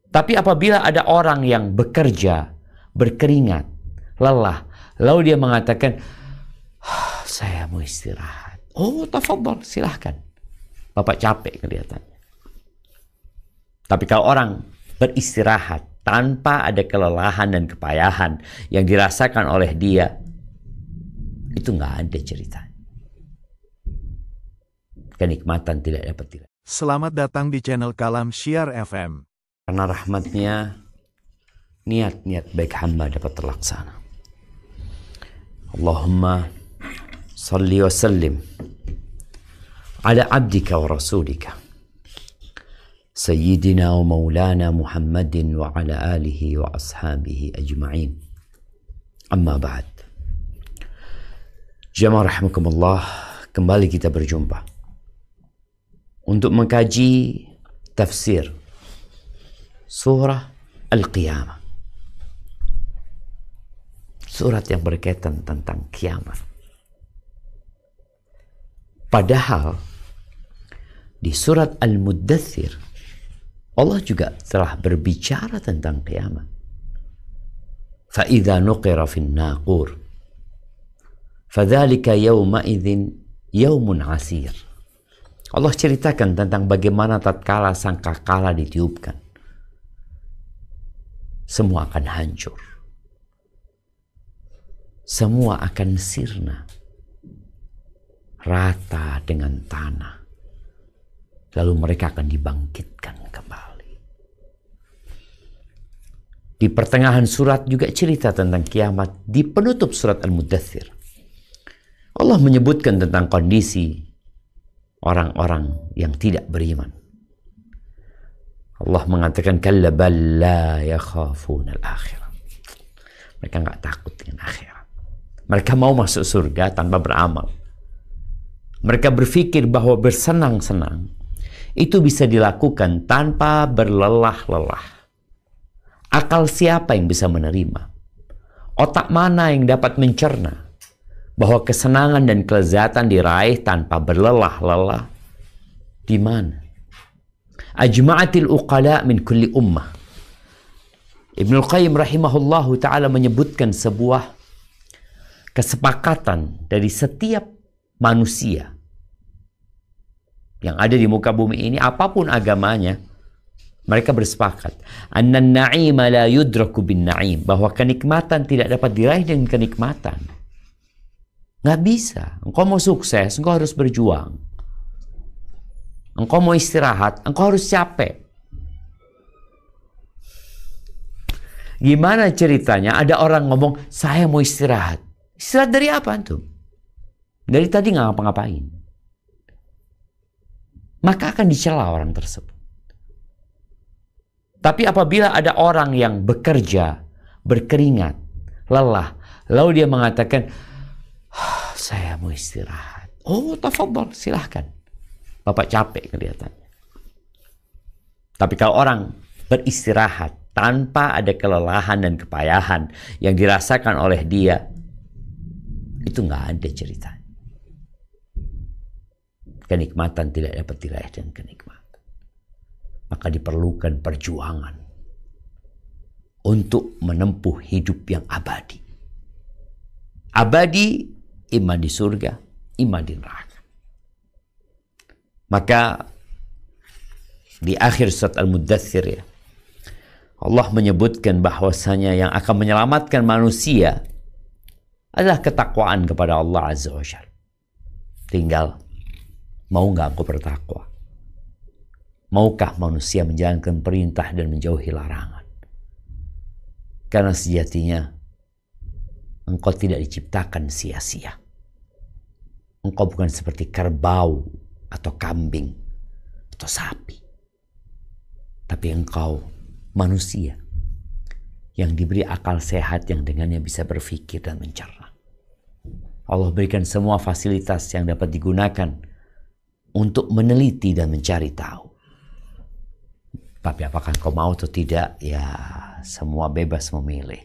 Tapi apabila ada orang yang bekerja, berkeringat, lelah, lalu dia mengatakan, saya mau istirahat. Oh, tafadhol, silahkan. Bapak capek kelihatannya. Tapi kalau orang beristirahat tanpa ada kelelahan dan kepayahan yang dirasakan oleh dia, itu nggak ada cerita. Kenikmatan tidak dapat dirasakan. Selamat datang di channel Kalam Syiar FM. Karena rahmatnya, niat-niat baik hamba dapat terlaksana. Allahumma salli wa sallim ala abdika wa rasulika Sayyidina wa maulana Muhammadin wa ala alihi wa ashabihi ajma'in. Amma ba'd. Jamaah rahimakumullah, kembali kita berjumpa untuk mengkaji tafsir surah Al-Qiyamah. Surat yang berkaitan tentang kiamat. Padahal di surat Al-Muddathir Allah juga telah berbicara tentang kiamat. فَإِذَا نُقِرَ فِي النَّاقُورِ فَذَلِكَ يَوْمَئِذٍ يَوْمٌ عَسِيرٌ. Allah ceritakan tentang bagaimana tatkala sangkakala ditiupkan, semua akan hancur. Semua akan sirna, rata dengan tanah. Lalu mereka akan dibangkitkan kembali. Di pertengahan surat juga cerita tentang kiamat. Di penutup surat Al-Muddathir, Allah menyebutkan tentang kondisi orang-orang yang tidak beriman. Allah mengatakan, kalla bal la yakhafuna al-akhirah. Mereka nggak takut dengan akhirat. Mereka mau masuk surga tanpa beramal. Mereka berpikir bahwa bersenang-senang itu bisa dilakukan tanpa berlelah-lelah. Akal siapa yang bisa menerima? Otak mana yang dapat mencerna bahwa kesenangan dan kelezatan diraih tanpa berlelah-lelah? Di mana? Ajma'atil uqala min kulli ummah. Ibnul Qayyim rahimahullahu ta'ala menyebutkan sebuah kesepakatan dari setiap manusia yang ada di muka bumi ini, apapun agamanya, mereka bersepakat annan na'ima la yudraku bin na'im, bahwa kenikmatan tidak dapat diraih dengan kenikmatan. Nggak bisa. Engkau mau sukses, engkau harus berjuang. Engkau mau istirahat, engkau harus capek. Gimana ceritanya ada orang ngomong, saya mau istirahat. Istirahat dari apa antum? Dari tadi nggak ngapa-ngapain. Maka akan dicela orang tersebut. Tapi apabila ada orang yang bekerja, berkeringat, lelah, lalu dia mengatakan, saya mau istirahat. Oh, tafadhol, silahkan. Bapak capek kelihatannya. Tapi kalau orang beristirahat tanpa ada kelelahan dan kepayahan yang dirasakan oleh dia, itu nggak ada ceritanya. Kenikmatan tidak dapat diraih dengan kenikmatan. Maka diperlukan perjuangan untuk menempuh hidup yang abadi. Abadi, imma di surga, imma di neraka. Maka di akhir surat Al-Muddathir ya, Allah menyebutkan bahwasanya yang akan menyelamatkan manusia adalah ketakwaan kepada Allah Azza wa Jalla. Tinggal mau nggak engkau bertakwa? Maukah manusia menjalankan perintah dan menjauhi larangan? Karena sejatinya engkau tidak diciptakan sia-sia. Engkau bukan seperti kerbau atau kambing atau sapi. Tapi engkau manusia yang diberi akal sehat yang dengannya bisa berpikir dan mencerna. Allah berikan semua fasilitas yang dapat digunakan untuk meneliti dan mencari tahu. Tapi apakah kau mau atau tidak? Ya, semua bebas memilih.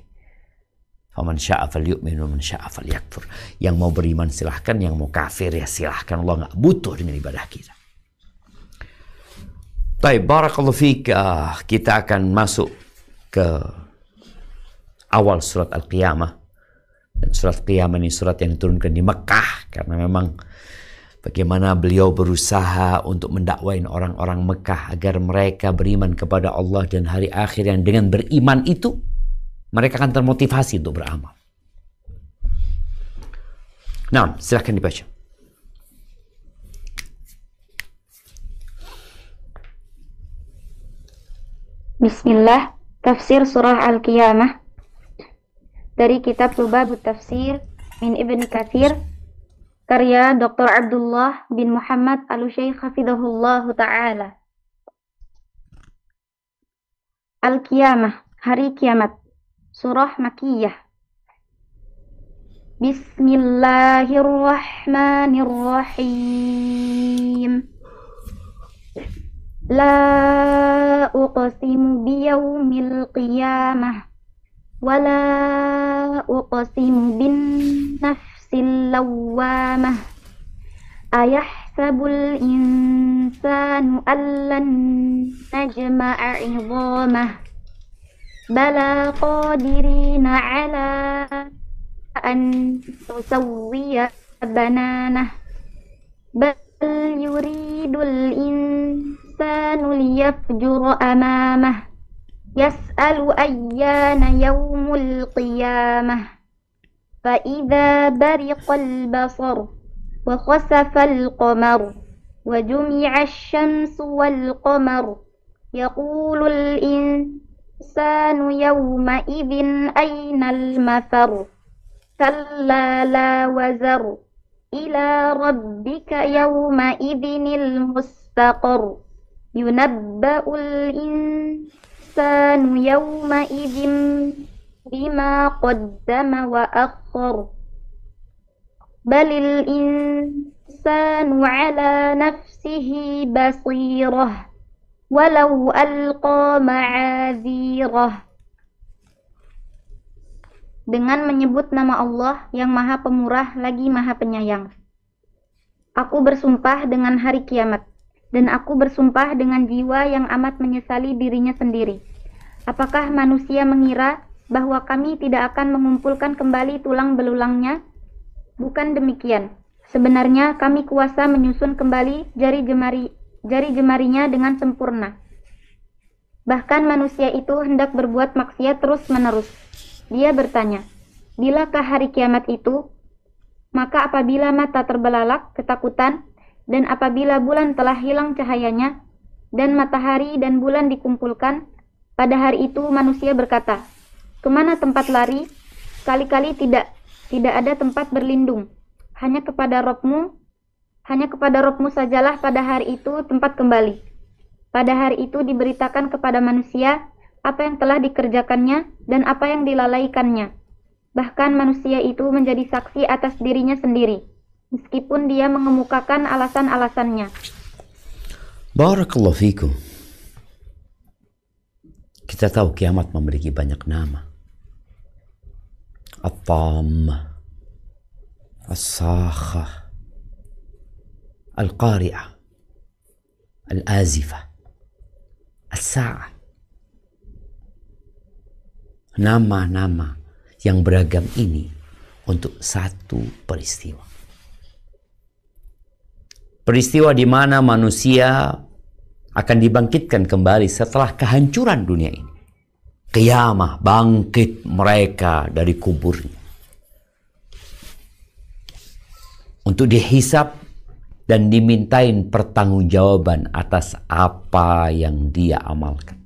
Faman syaa falyu'min wa man syaa falyakfur. Yang mau beriman silahkan, yang mau kafir ya silahkan. Allah nggak butuh dengan ibadah kita. Baik, barakallahu fiik. Kita akan masuk ke awal surat Al-Qiyamah. Dan surat Qiyamah ini surat yang diturunkan di Mekah, karena memang bagaimana beliau berusaha untuk mendakwain orang-orang Mekah agar mereka beriman kepada Allah dan hari akhir, yang dengan beriman itu mereka akan termotivasi untuk beramal. Nah, silahkan dibaca. Bismillah, tafsir surah Al-Qiyamah dari kitab Lubabut Tafsir min Ibn Katsir, karya Dr. Abdullah bin Muhammad Al-Syaikh hafidhahullahu ta'ala. Al-Qiyamah, hari kiamat, surah Makkiyah. Bismillahirrahmanirrahim. La uqsimu biyawmil qiyamah wa la uqsimu bin nafsil lawwamah. Ayahsabul insanu allan najma'a 'idhamah. Bala qadirina 'ala an tusawwiya bananah. Bal yuridul insanu liyafjura amamah. Yas'alu ayyana yawmul qiyamah. Fa idza bariqal basar wa khasafal qamar wa jumi'a asy-syamsu wal qamar yaqulul insanu yawma idzin aynal mafar. Kalla la wazar ila rabbika yawma idzinil mustaqar. Yunabba'ul insanu yawma idzin bima qaddama wa akhkhar. Balil insanu ala nafsihi basirah walau alqa ma'adzirah. Dengan menyebut nama Allah yang Maha Pemurah lagi Maha Penyayang. Aku bersumpah dengan hari kiamat, dan aku bersumpah dengan jiwa yang amat menyesali dirinya sendiri. Apakah manusia mengira bahwa kami tidak akan mengumpulkan kembali tulang belulangnya? Bukan demikian. Sebenarnya kami kuasa menyusun kembali jari jemarinya dengan sempurna. Bahkan manusia itu hendak berbuat maksiat terus-menerus. Dia bertanya, bilakah hari kiamat itu? Maka apabila mata terbelalak ketakutan, dan apabila bulan telah hilang cahayanya, dan matahari dan bulan dikumpulkan, pada hari itu manusia berkata, kemana tempat lari? Sekali-kali tidak ada tempat berlindung. Hanya kepada Rabb-Mu sajalah pada hari itu tempat kembali. Pada hari itu diberitakan kepada manusia apa yang telah dikerjakannya dan apa yang dilalaikannya. Bahkan manusia itu menjadi saksi atas dirinya sendiri, meskipun dia mengemukakan alasan-alasannya. Barakallahu fikum. Kita tahu kiamat memiliki banyak nama. At-Tammah, As-Sakhah, Al-Qari'ah, Al-Azifah, As-Sa'ah. Nama-nama yang beragam ini untuk satu peristiwa. Peristiwa di mana manusia akan dibangkitkan kembali setelah kehancuran dunia ini. Qiyamah, bangkit mereka dari kuburnya. Untuk dihisab dan dimintain pertanggungjawaban atas apa yang dia amalkan.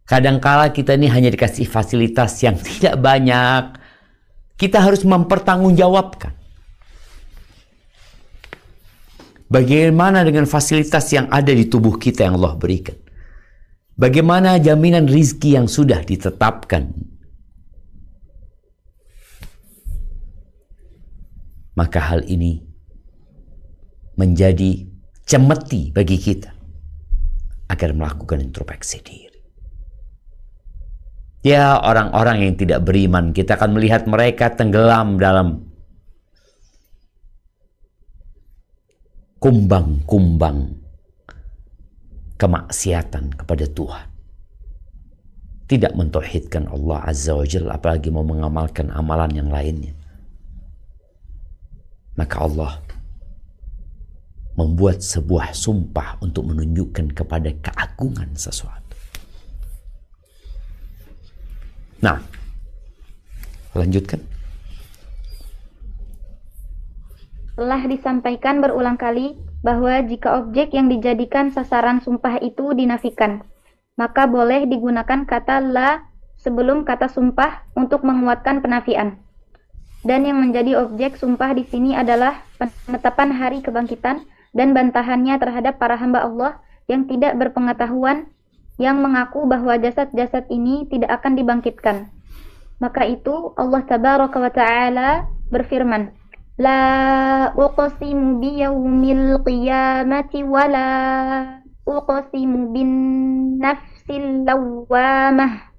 Kadangkala kita ini hanya dikasih fasilitas yang tidak banyak. Kita harus mempertanggungjawabkan. Bagaimana dengan fasilitas yang ada di tubuh kita yang Allah berikan? Bagaimana jaminan rizki yang sudah ditetapkan? Maka hal ini menjadi cemeti bagi kita agar melakukan introspeksi diri. Ya, orang-orang yang tidak beriman, kita akan melihat mereka tenggelam dalam kumbang-kumbang kemaksiatan kepada Tuhan, tidak mentauhidkan Allah Azza wa Jalla, apalagi mau mengamalkan amalan yang lainnya, maka Allah membuat sebuah sumpah untuk menunjukkan kepada keagungan sesuatu. Nah, lanjutkan. Telah disampaikan berulang kali bahwa jika objek yang dijadikan sasaran sumpah itu dinafikan, maka boleh digunakan kata la sebelum kata sumpah untuk menguatkan penafian. Dan yang menjadi objek sumpah di sini adalah penetapan hari kebangkitan dan bantahannya terhadap para hamba Allah yang tidak berpengetahuan, yang mengaku bahwa jasad-jasad ini tidak akan dibangkitkan. Maka itu Allah Tabaraka wa Ta'ala berfirman, La uqsimu biyaumil qiyamati wa la uqsimu bin nafsil lawwamah.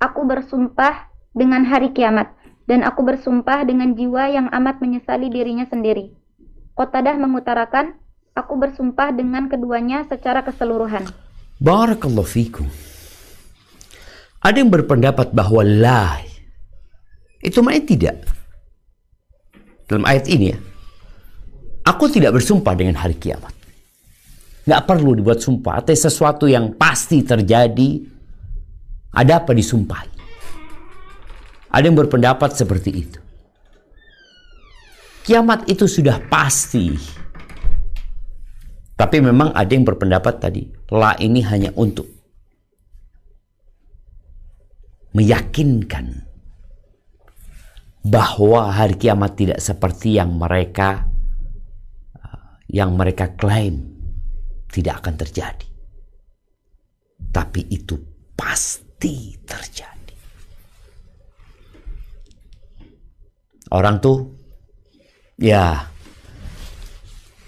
Aku bersumpah dengan hari kiamat, dan aku bersumpah dengan jiwa yang amat menyesali dirinya sendiri. Qatadah mengutarakan, aku bersumpah dengan keduanya secara keseluruhan. Barakallahu fikum. Ada yang berpendapat bahwa la itu maknanya tidak. Dalam ayat ini ya, aku tidak bersumpah dengan hari kiamat. Nggak perlu dibuat sumpah. Atau sesuatu yang pasti terjadi, ada apa disumpahi? Ada yang berpendapat seperti itu. Kiamat itu sudah pasti. Tapi memang ada yang berpendapat tadi, la ini hanya untuk meyakinkan bahwa hari kiamat tidak seperti yang mereka klaim tidak akan terjadi. Tapi itu pasti terjadi. Orang tuh ya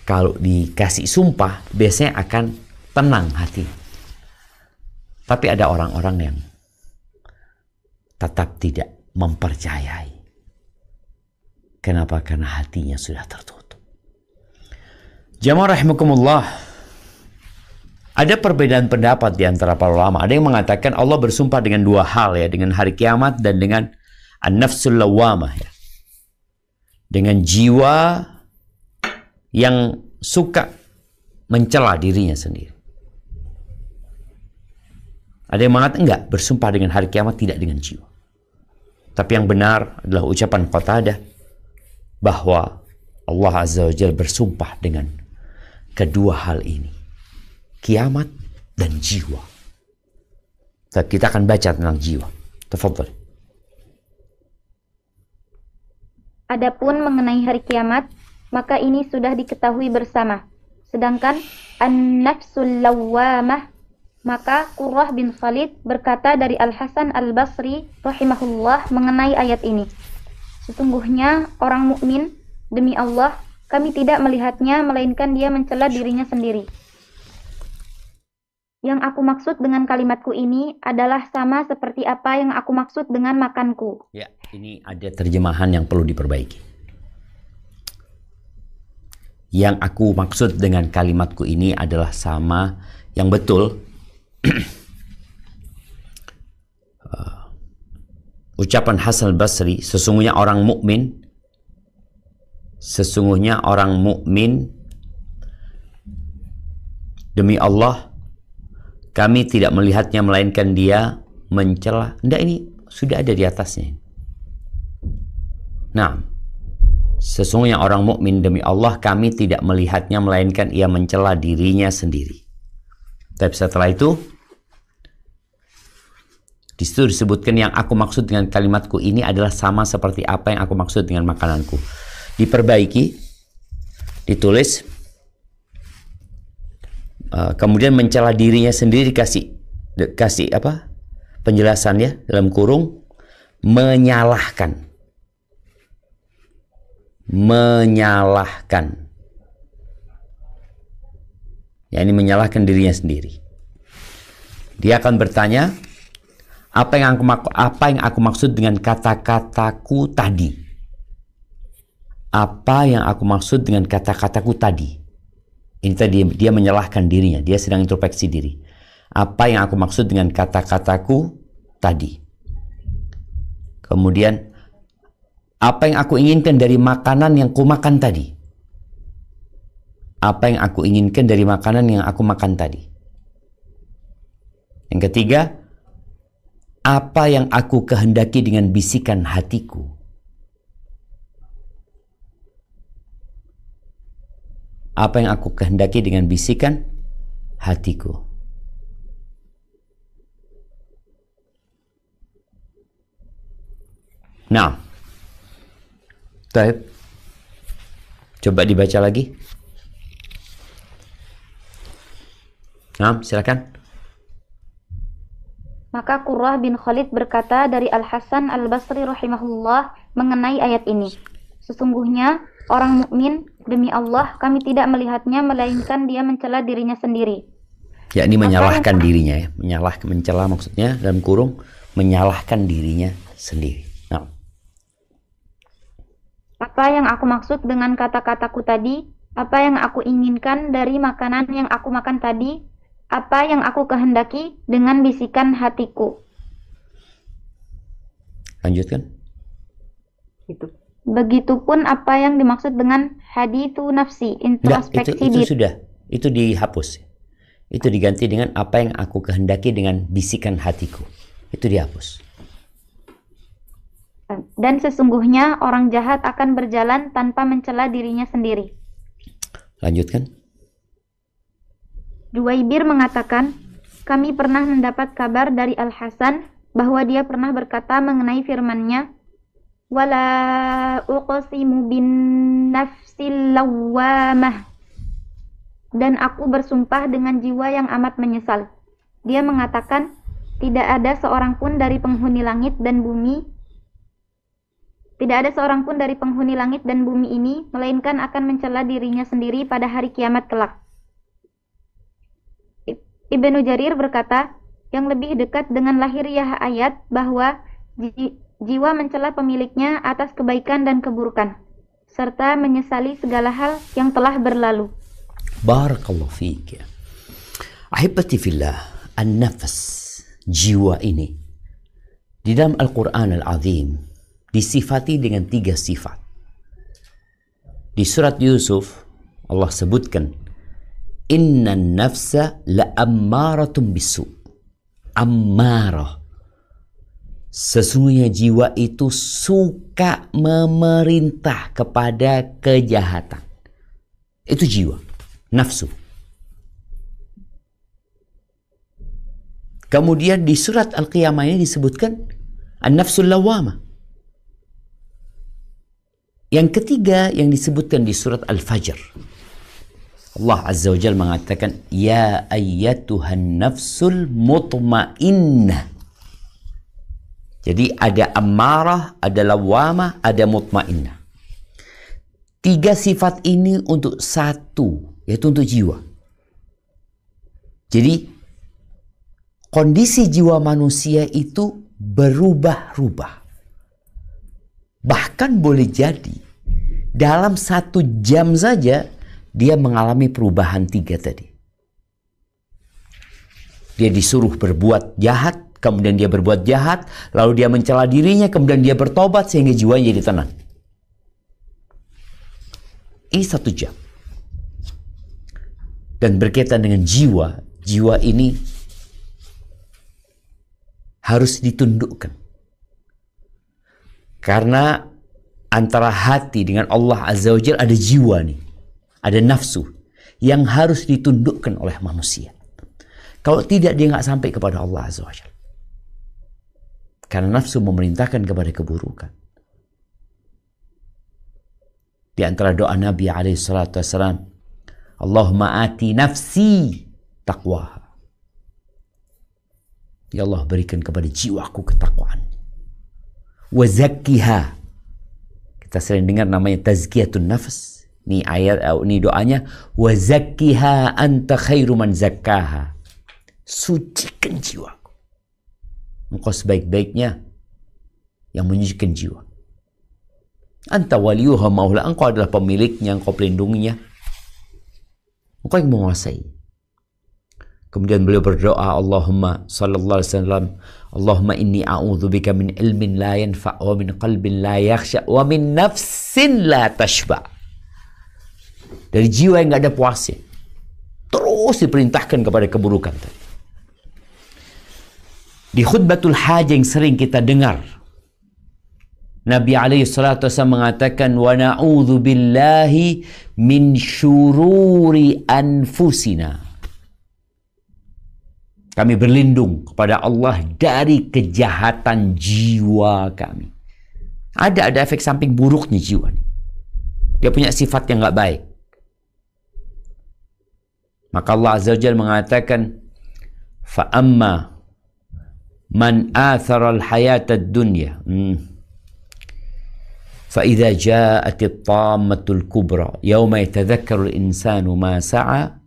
kalau dikasih sumpah biasanya akan tenang hati. Tapi ada orang-orang yang tetap tidak mempercayai. Kenapa? Karena hatinya sudah tertutup. Jamaah rahimakumullah. Ada perbedaan pendapat di antara para ulama. Ada yang mengatakan Allah bersumpah dengan dua hal ya, dengan hari kiamat dan dengan an-nafsul lawwamah ya. Dengan jiwa yang suka mencela dirinya sendiri. Ada yang mengatakan enggak, bersumpah dengan hari kiamat tidak dengan jiwa. Tapi yang benar adalah ucapan Qatadah bahwa Allah Azza wa Jalla bersumpah dengan kedua hal ini, kiamat dan jiwa. Tapi kita akan baca tentang jiwa. Tafadhal. Adapun mengenai hari kiamat, maka ini sudah diketahui bersama. Sedangkan an-nafsul lawwamah, maka Qurrah bin Khalid berkata dari Al-Hasan Al-Basri rahimahullah mengenai ayat ini. Sesungguhnya orang mukmin, demi Allah, kami tidak melihatnya melainkan dia mencela dirinya sendiri. Yang aku maksud dengan kalimatku ini adalah sama seperti apa yang aku maksud dengan makanku. Ya, ini ada terjemahan yang perlu diperbaiki. Yang aku maksud dengan kalimatku ini adalah sama yang betul. Ucapan Hasan Al-Basri, sesungguhnya orang mukmin demi Allah kami tidak melihatnya melainkan dia mencela. Enggak, ini sudah ada di atasnya. Nah, sesungguhnya orang mukmin demi Allah kami tidak melihatnya melainkan ia mencela dirinya sendiri. Tapi setelah itu di situ disebutkan yang aku maksud dengan kalimatku ini adalah sama seperti apa yang aku maksud dengan makananku. Diperbaiki, ditulis, kemudian mencela dirinya sendiri kasih apa? Penjelasannya dalam kurung menyalahkan. Ya, ini menyalahkan dirinya sendiri. Dia akan bertanya, apa yang aku maksud dengan kata-kataku tadi? Apa yang aku maksud dengan kata-kataku tadi? Ini tadi dia menyalahkan dirinya, dia sedang introspeksi diri. Apa yang aku maksud dengan kata-kataku tadi? Kemudian, apa yang aku inginkan dari makanan yang kumakan tadi? Apa yang aku inginkan dari makanan yang aku makan tadi? Yang ketiga, apa yang aku kehendaki dengan bisikan hatiku? Apa yang aku kehendaki dengan bisikan hatiku? Nah, baik. Coba dibaca lagi. Nah, silakan. Maka Qurrah bin Khalid berkata dari Al-Hasan Al-Basri rahimahullah mengenai ayat ini. Sesungguhnya orang mukmin, demi Allah kami tidak melihatnya melainkan dia mencela dirinya sendiri. Ya, ini menyalahkan dirinya ya. Mencela maksudnya dalam kurung menyalahkan dirinya sendiri. Nah. Apa yang aku maksud dengan kata-kataku tadi? Apa yang aku inginkan dari makanan yang aku makan tadi? Apa yang aku kehendaki dengan bisikan hatiku? Lanjutkan. Begitupun apa yang dimaksud dengan hadithu nafsi, introspeksi itu diri. sudah, itu dihapus. Itu diganti dengan apa yang aku kehendaki dengan bisikan hatiku. Itu dihapus. Dan sesungguhnya orang jahat akan berjalan tanpa mencela dirinya sendiri. Lanjutkan. Juwaibir mengatakan, kami pernah mendapat kabar dari Al-Hasan bahwa dia pernah berkata mengenai firman-Nya, wala uqsimu bin nafsil lawwamah, dan aku bersumpah dengan jiwa yang amat menyesal. Dia mengatakan, tidak ada seorang pun dari penghuni langit dan bumi ini melainkan akan mencela dirinya sendiri pada hari kiamat kelak. Ibnu Jarir berkata, yang lebih dekat dengan lahiriah ayat bahwa jiwa mencela pemiliknya atas kebaikan dan keburukan, serta menyesali segala hal yang telah berlalu. Barakallahu fiik. Ahibati fillah, an-nafs, jiwa ini di dalam Al-Quran Al-Azim disifati dengan 3 sifat. Di surat Yusuf Allah sebutkan, innan nafsa la'ammaratun bisu. Ammarah, sesungguhnya jiwa itu suka memerintah kepada kejahatan. Itu jiwa, nafsu. Kemudian di surat Al-Qiyamah ini disebutkan an-nafsul lawwamah. Yang ketiga yang disebutkan di surat Al-Fajr, Allah Azza wa Jalla mengatakan, ya ayyatuhan nafsul mutmainnah. Jadi ada ammarah, ada lawwamah, ada mutmainnah. 3 sifat ini untuk satu, yaitu untuk jiwa. Jadi kondisi jiwa manusia itu berubah-ubah. Bahkan boleh jadi dalam 1 jam saja dia mengalami perubahan 3 tadi. Dia disuruh berbuat jahat, kemudian dia berbuat jahat, lalu dia mencela dirinya, kemudian dia bertobat sehingga jiwanya jadi tenang. Ini 1 jam. Dan berkaitan dengan jiwa, jiwa ini harus ditundukkan. Karena antara hati dengan Allah Azza wa Jalla ada jiwa nih. Ada nafsu yang harus ditundukkan oleh manusia. Kalau tidak, dia nggak sampai kepada Allah Azza wa Jalla. Karena nafsu memerintahkan kepada keburukan. Di antara doa Nabi SAW, Allahumma ati nafsi taqwaha. Ya Allah, berikan kepada jiwaku ketakwaan. Wa zakkiha. Kita sering dengar namanya tazkiyatun nafs. Ini ayat, ini doanya, wa zakkiha anta khairu man zakkaha. Sucikan jiwaku. Engkau sebaik-baiknya yang menyucikan jiwa. Anta waliyuha maula, engkau adalah pemiliknya, engkau pelindungnya. Engkau yang menguasai. Kemudian beliau berdoa, Allahumma sallallahu alaihi wasallam, Allahumma inni a'udzubika min ilmin la yanfa' wa min qalbin la yakhsha wa min nafsin la tashba. Dari jiwa yang nggak ada puasnya. Terus diperintahkan kepada keburukan. Di khutbatul hajah yang sering kita dengar, Nabi alaihi salatu wasallam mengatakan, wa na'udzu billahi min syururi anfusina. Kami berlindung kepada Allah dari kejahatan jiwa kami. Ada efek samping buruknya jiwa. Dia punya sifat yang nggak baik. Maka Allah Azza wa Jalla mengatakan, fa amma man athara al-hayata ad-dunya fa idza ja'at at-tammatul kubra yawma yatadhakkaru al-insanu ma sa'a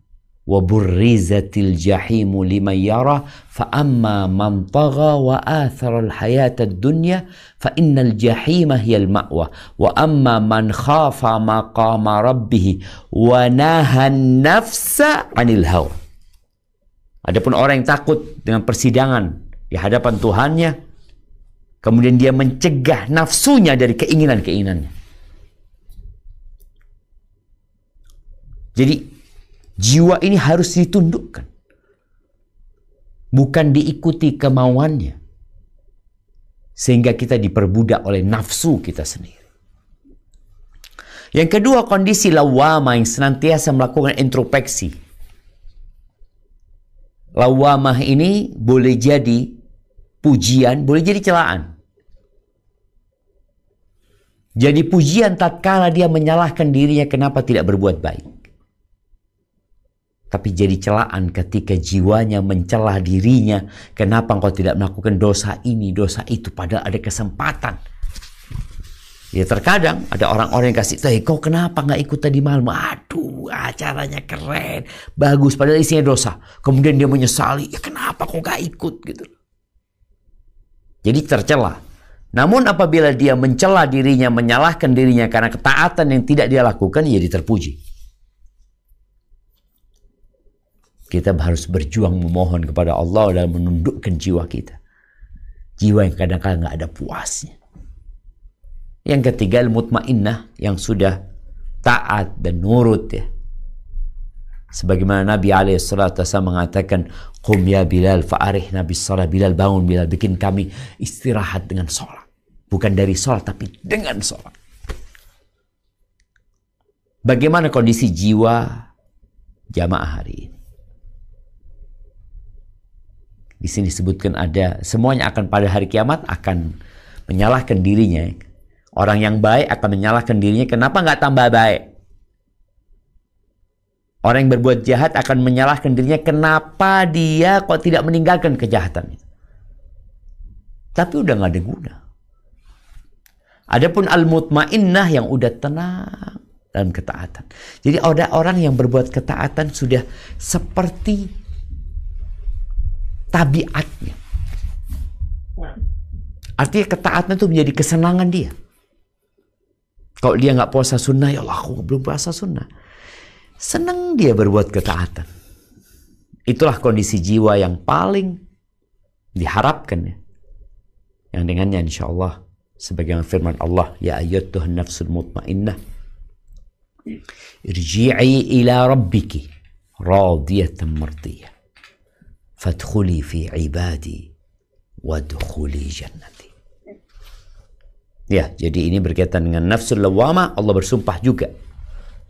wa burrizatil jahimu liman yara fa amma man tagha wa athara al-hayata ad-dunya fa innal jahima hiyal ma'wa wa amma man khafa maqama rabbih wa nahan nafsa 'anil hawa. Adapun orang yang takut dengan persidangan di hadapan Tuhannya, kemudian dia mencegah nafsunya dari keinginan-keinginannya. Jadi jiwa ini harus ditundukkan, bukan diikuti kemauannya, sehingga kita diperbudak oleh nafsu kita sendiri. Yang kedua, kondisi lawamah yang senantiasa melakukan introspeksi. Lawamah ini boleh jadi pujian, boleh jadi celaan. Jadi pujian tatkala dia menyalahkan dirinya kenapa tidak berbuat baik. Tapi jadi celaan ketika jiwanya mencela dirinya, kenapa engkau tidak melakukan dosa ini, dosa itu, padahal ada kesempatan. Ya terkadang ada orang-orang yang kasih tahu, kau kenapa nggak ikut tadi malam? Aduh, acaranya keren, bagus, padahal isinya dosa. Kemudian dia menyesali, ya kenapa kau nggak ikut gitu. Jadi tercela. Namun apabila dia mencela dirinya, menyalahkan dirinya karena ketaatan yang tidak dia lakukan, jadi terpuji. Kita harus berjuang memohon kepada Allah dan menundukkan jiwa kita. Jiwa yang kadang-kadang nggak ada puasnya. Yang ketiga, al-mutmainnah, yang sudah taat dan nurut ya. Sebagaimana Nabi SAW mengatakan, qum ya Bilal fa'arihna bis shalah. Bilal, bangun Bilal, bikin kami istirahat dengan sholat. Bukan dari sholat, tapi dengan sholat. Bagaimana kondisi jiwa jamaah hari ini? Di sini disebutkan ada, semuanya akan pada hari kiamat akan menyalahkan dirinya. Orang yang baik akan menyalahkan dirinya, kenapa nggak tambah baik? Orang yang berbuat jahat akan menyalahkan dirinya, kenapa dia kok tidak meninggalkan kejahatan itu? Tapi udah nggak ada guna. Adapun al-mutmainnah yang udah tenang dalam ketaatan. Jadi ada orang yang berbuat ketaatan sudah seperti tabiatnya. Artinya ketaatan itu menjadi kesenangan dia. Kalau dia nggak puasa sunnah, ya Allah aku belum puasa sunnah. Senang dia berbuat ketaatan. Itulah kondisi jiwa yang paling diharapkan ya. Yang dengannya insya Allah, sebagaimana firman Allah, ya ayyatuhan nafsul mutmainnah, irji'i ila rabbiki radiyatan mardiyah. Fadkhuli fi ibadi wadkhuli jannati. Ya, jadi ini berkaitan dengan nafsul lawamah. Allah bersumpah juga.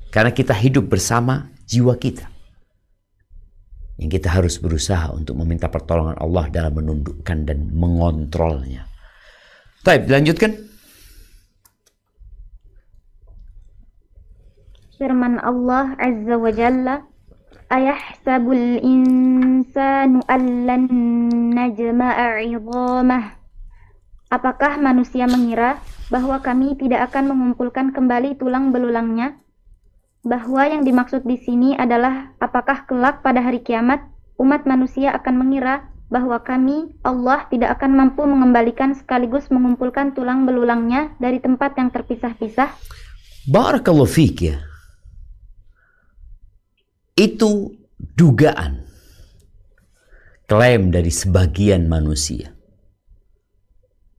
Karena kita hidup bersama jiwa kita. Yang kita harus berusaha untuk meminta pertolongan Allah dalam menundukkan dan mengontrolnya. Baik, dilanjutkan. Firman Allah Azza wa Jalla, ayahsabul insanu allan najma'a 'idhamah. Apakah manusia mengira bahwa kami tidak akan mengumpulkan kembali tulang belulangnya? Bahwa yang dimaksud di sini adalah apakah kelak pada hari kiamat umat manusia akan mengira bahwa kami, Allah, tidak akan mampu mengembalikan sekaligus mengumpulkan tulang belulangnya dari tempat yang terpisah-pisah? Barakallahu fiik ya. Itu dugaan, klaim dari sebagian manusia.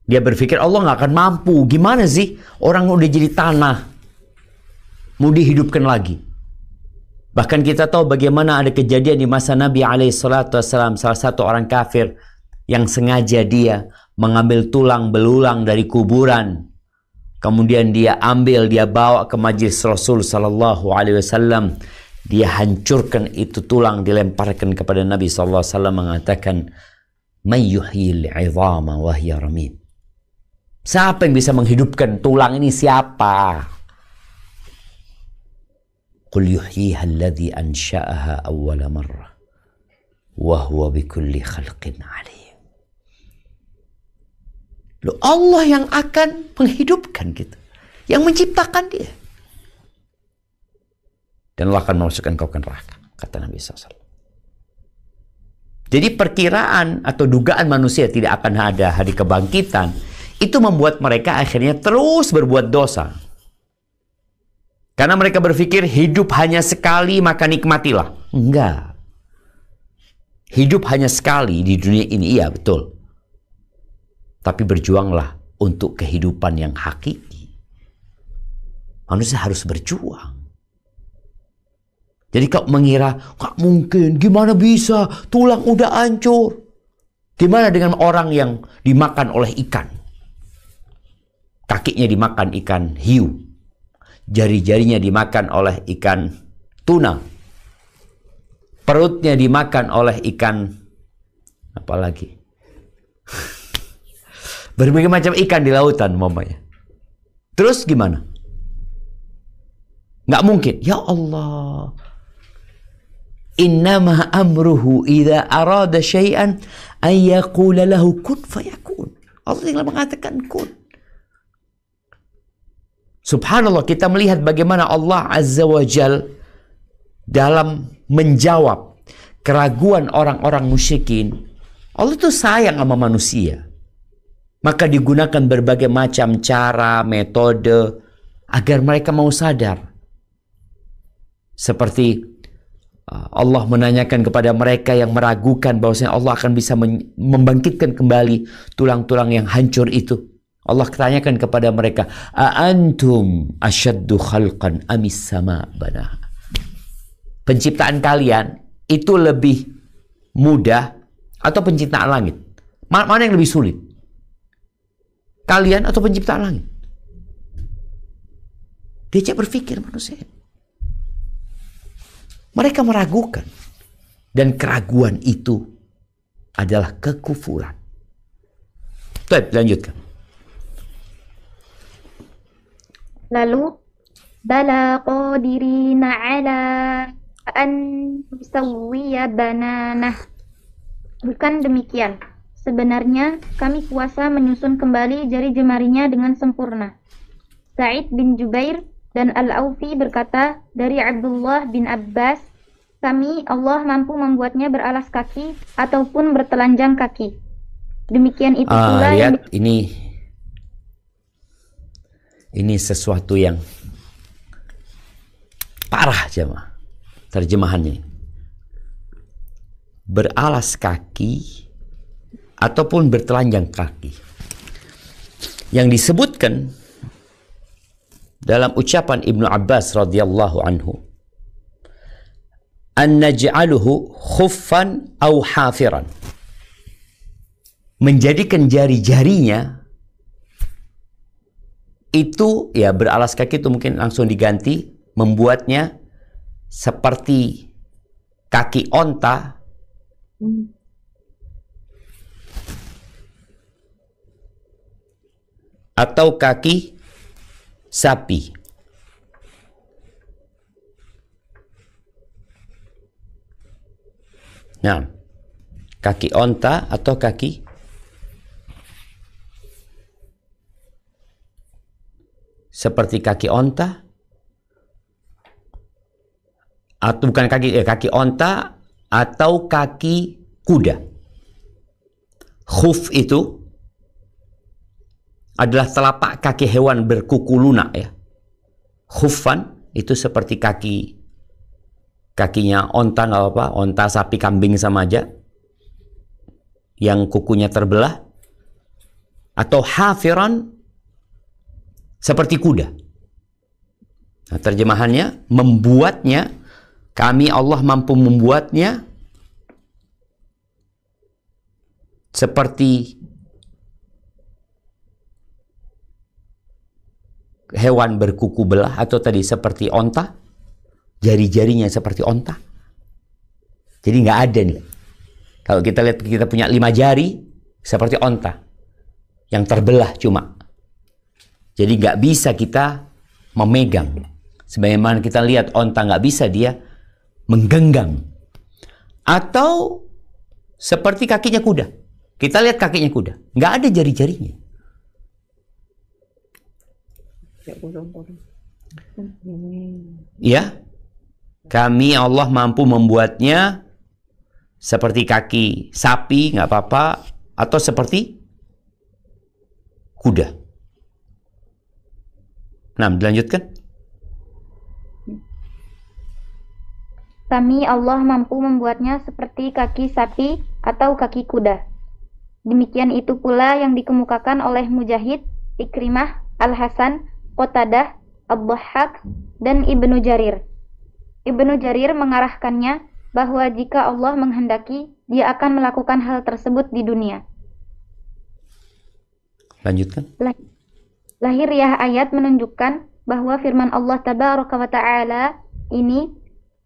Dia berpikir Allah nggak akan mampu. Gimana sih orang udah jadi tanah mau dihidupkan lagi? Bahkan kita tahu bagaimana ada kejadian di masa Nabi SAW, salah satu orang kafir yang sengaja dia mengambil tulang belulang dari kuburan, kemudian dia ambil, dia bawa ke majlis Rasul SAW. Dia hancurkan itu tulang, dilemparkan kepada Nabi SAW, mengatakan, "May yuhyil 'idhama wa hiya ramim." Siapa yang bisa menghidupkan tulang ini? Siapa? Qul yuhyiha alladhi ansha'aha awwala marrah wa huwa bikulli khalqin 'alim. Loh, Allah yang akan menghidupkan kita, yang menciptakan dia. Dan Allah akan memasukkan kau ke neraka, kata Nabi SAW. Jadi perkiraan atau dugaan manusia tidak akan ada hari kebangkitan, itu membuat mereka akhirnya terus berbuat dosa. Karena mereka berpikir hidup hanya sekali maka nikmatilah. Enggak. Hidup hanya sekali di dunia ini, iya betul. Tapi berjuanglah untuk kehidupan yang hakiki. Manusia harus berjuang. Jadi kau mengira, nggak mungkin, gimana bisa, tulang udah hancur. Gimana dengan orang yang dimakan oleh ikan? Kakinya dimakan ikan hiu, jari-jarinya dimakan oleh ikan tuna, perutnya dimakan oleh ikan apa lagi? Berbagai macam ikan di lautan mamanya. Terus gimana? Nggak mungkin. Ya Allah. Innama amruhu idza arada syai'an ay yaqula lahu kun fayakun. Allah tinggal mengatakan kun. Subhanallah, kita melihat bagaimana Allah Azza wa Jal dalam menjawab keraguan orang-orang musyrikin. Allah itu sayang sama manusia. Maka digunakan berbagai macam cara, metode agar mereka mau sadar. Seperti Allah menanyakan kepada mereka yang meragukan bahwasanya Allah akan bisa membangkitkan kembali tulang-tulang yang hancur itu. Allah tanyakan kepada mereka, "Aantum asyaddu khalqan amis sama banaha?" Penciptaan kalian itu lebih mudah atau penciptaan langit? Mana yang lebih sulit? Kalian atau penciptaan langit? Dia berpikir manusia. Mereka meragukan. Dan keraguan itu adalah kekufuran. Baik, lanjutkan. Lalu, bala qadirina ala an nusawwiya bananah. Bukan demikian. Sebenarnya kami kuasa menyusun kembali jari jemarinya dengan sempurna. Sa'id bin Jubair dan Al-Aufi berkata dari Abdullah bin Abbas, kami Allah mampu membuatnya beralas kaki ataupun bertelanjang kaki. Demikian itu pula lihat, ini sesuatu yang parah jemaah. Terjemahannya beralas kaki ataupun bertelanjang kaki. Yang disebutkan dalam ucapan Ibnu Abbas radhiyallahu anhu, an naj'aluhu khuffan aw hafiran. Menjadikan jari-jarinya itu, ya beralas kaki itu mungkin langsung diganti, membuatnya seperti kaki onta atau kaki sapi. Nah, kaki onta atau kaki seperti kaki onta, atau bukan kaki onta atau kaki kuda. Khuf itu adalah telapak kaki hewan berkuku lunak ya. Khuffan itu seperti kaki kakinya onta nggak apa-apa, onta, sapi, kambing sama aja, yang kukunya terbelah, atau hafiran, seperti kuda. Nah, terjemahannya, membuatnya, kami Allah mampu membuatnya seperti hewan berkuku belah, atau tadi seperti onta, jari-jarinya seperti onta. Jadi nggak ada nih. Kalau kita lihat, kita punya 5 jari seperti onta yang terbelah cuma. Jadi nggak bisa kita memegang. Sebagaimana kita lihat onta nggak bisa dia menggenggam. Atau seperti kakinya kuda. Kita lihat kakinya kuda, nggak ada jari-jarinya. Ya, kami Allah mampu membuatnya seperti kaki sapi, nggak apa-apa, atau seperti kuda. Nah, dilanjutkan. Kami Allah mampu membuatnya seperti kaki sapi atau kaki kuda. Demikian itu pula yang dikemukakan oleh Mujahid, Ikrimah, Al-Hasan, Qatadah, Ad-Dhahhak, dan Ibnu Jarir. Ibnu Jarir mengarahkannya bahwa jika Allah menghendaki, dia akan melakukan hal tersebut di dunia. Lanjutkan. Lahiriah ayat menunjukkan bahwa firman Allah Tabaraka wa Ta'ala ini,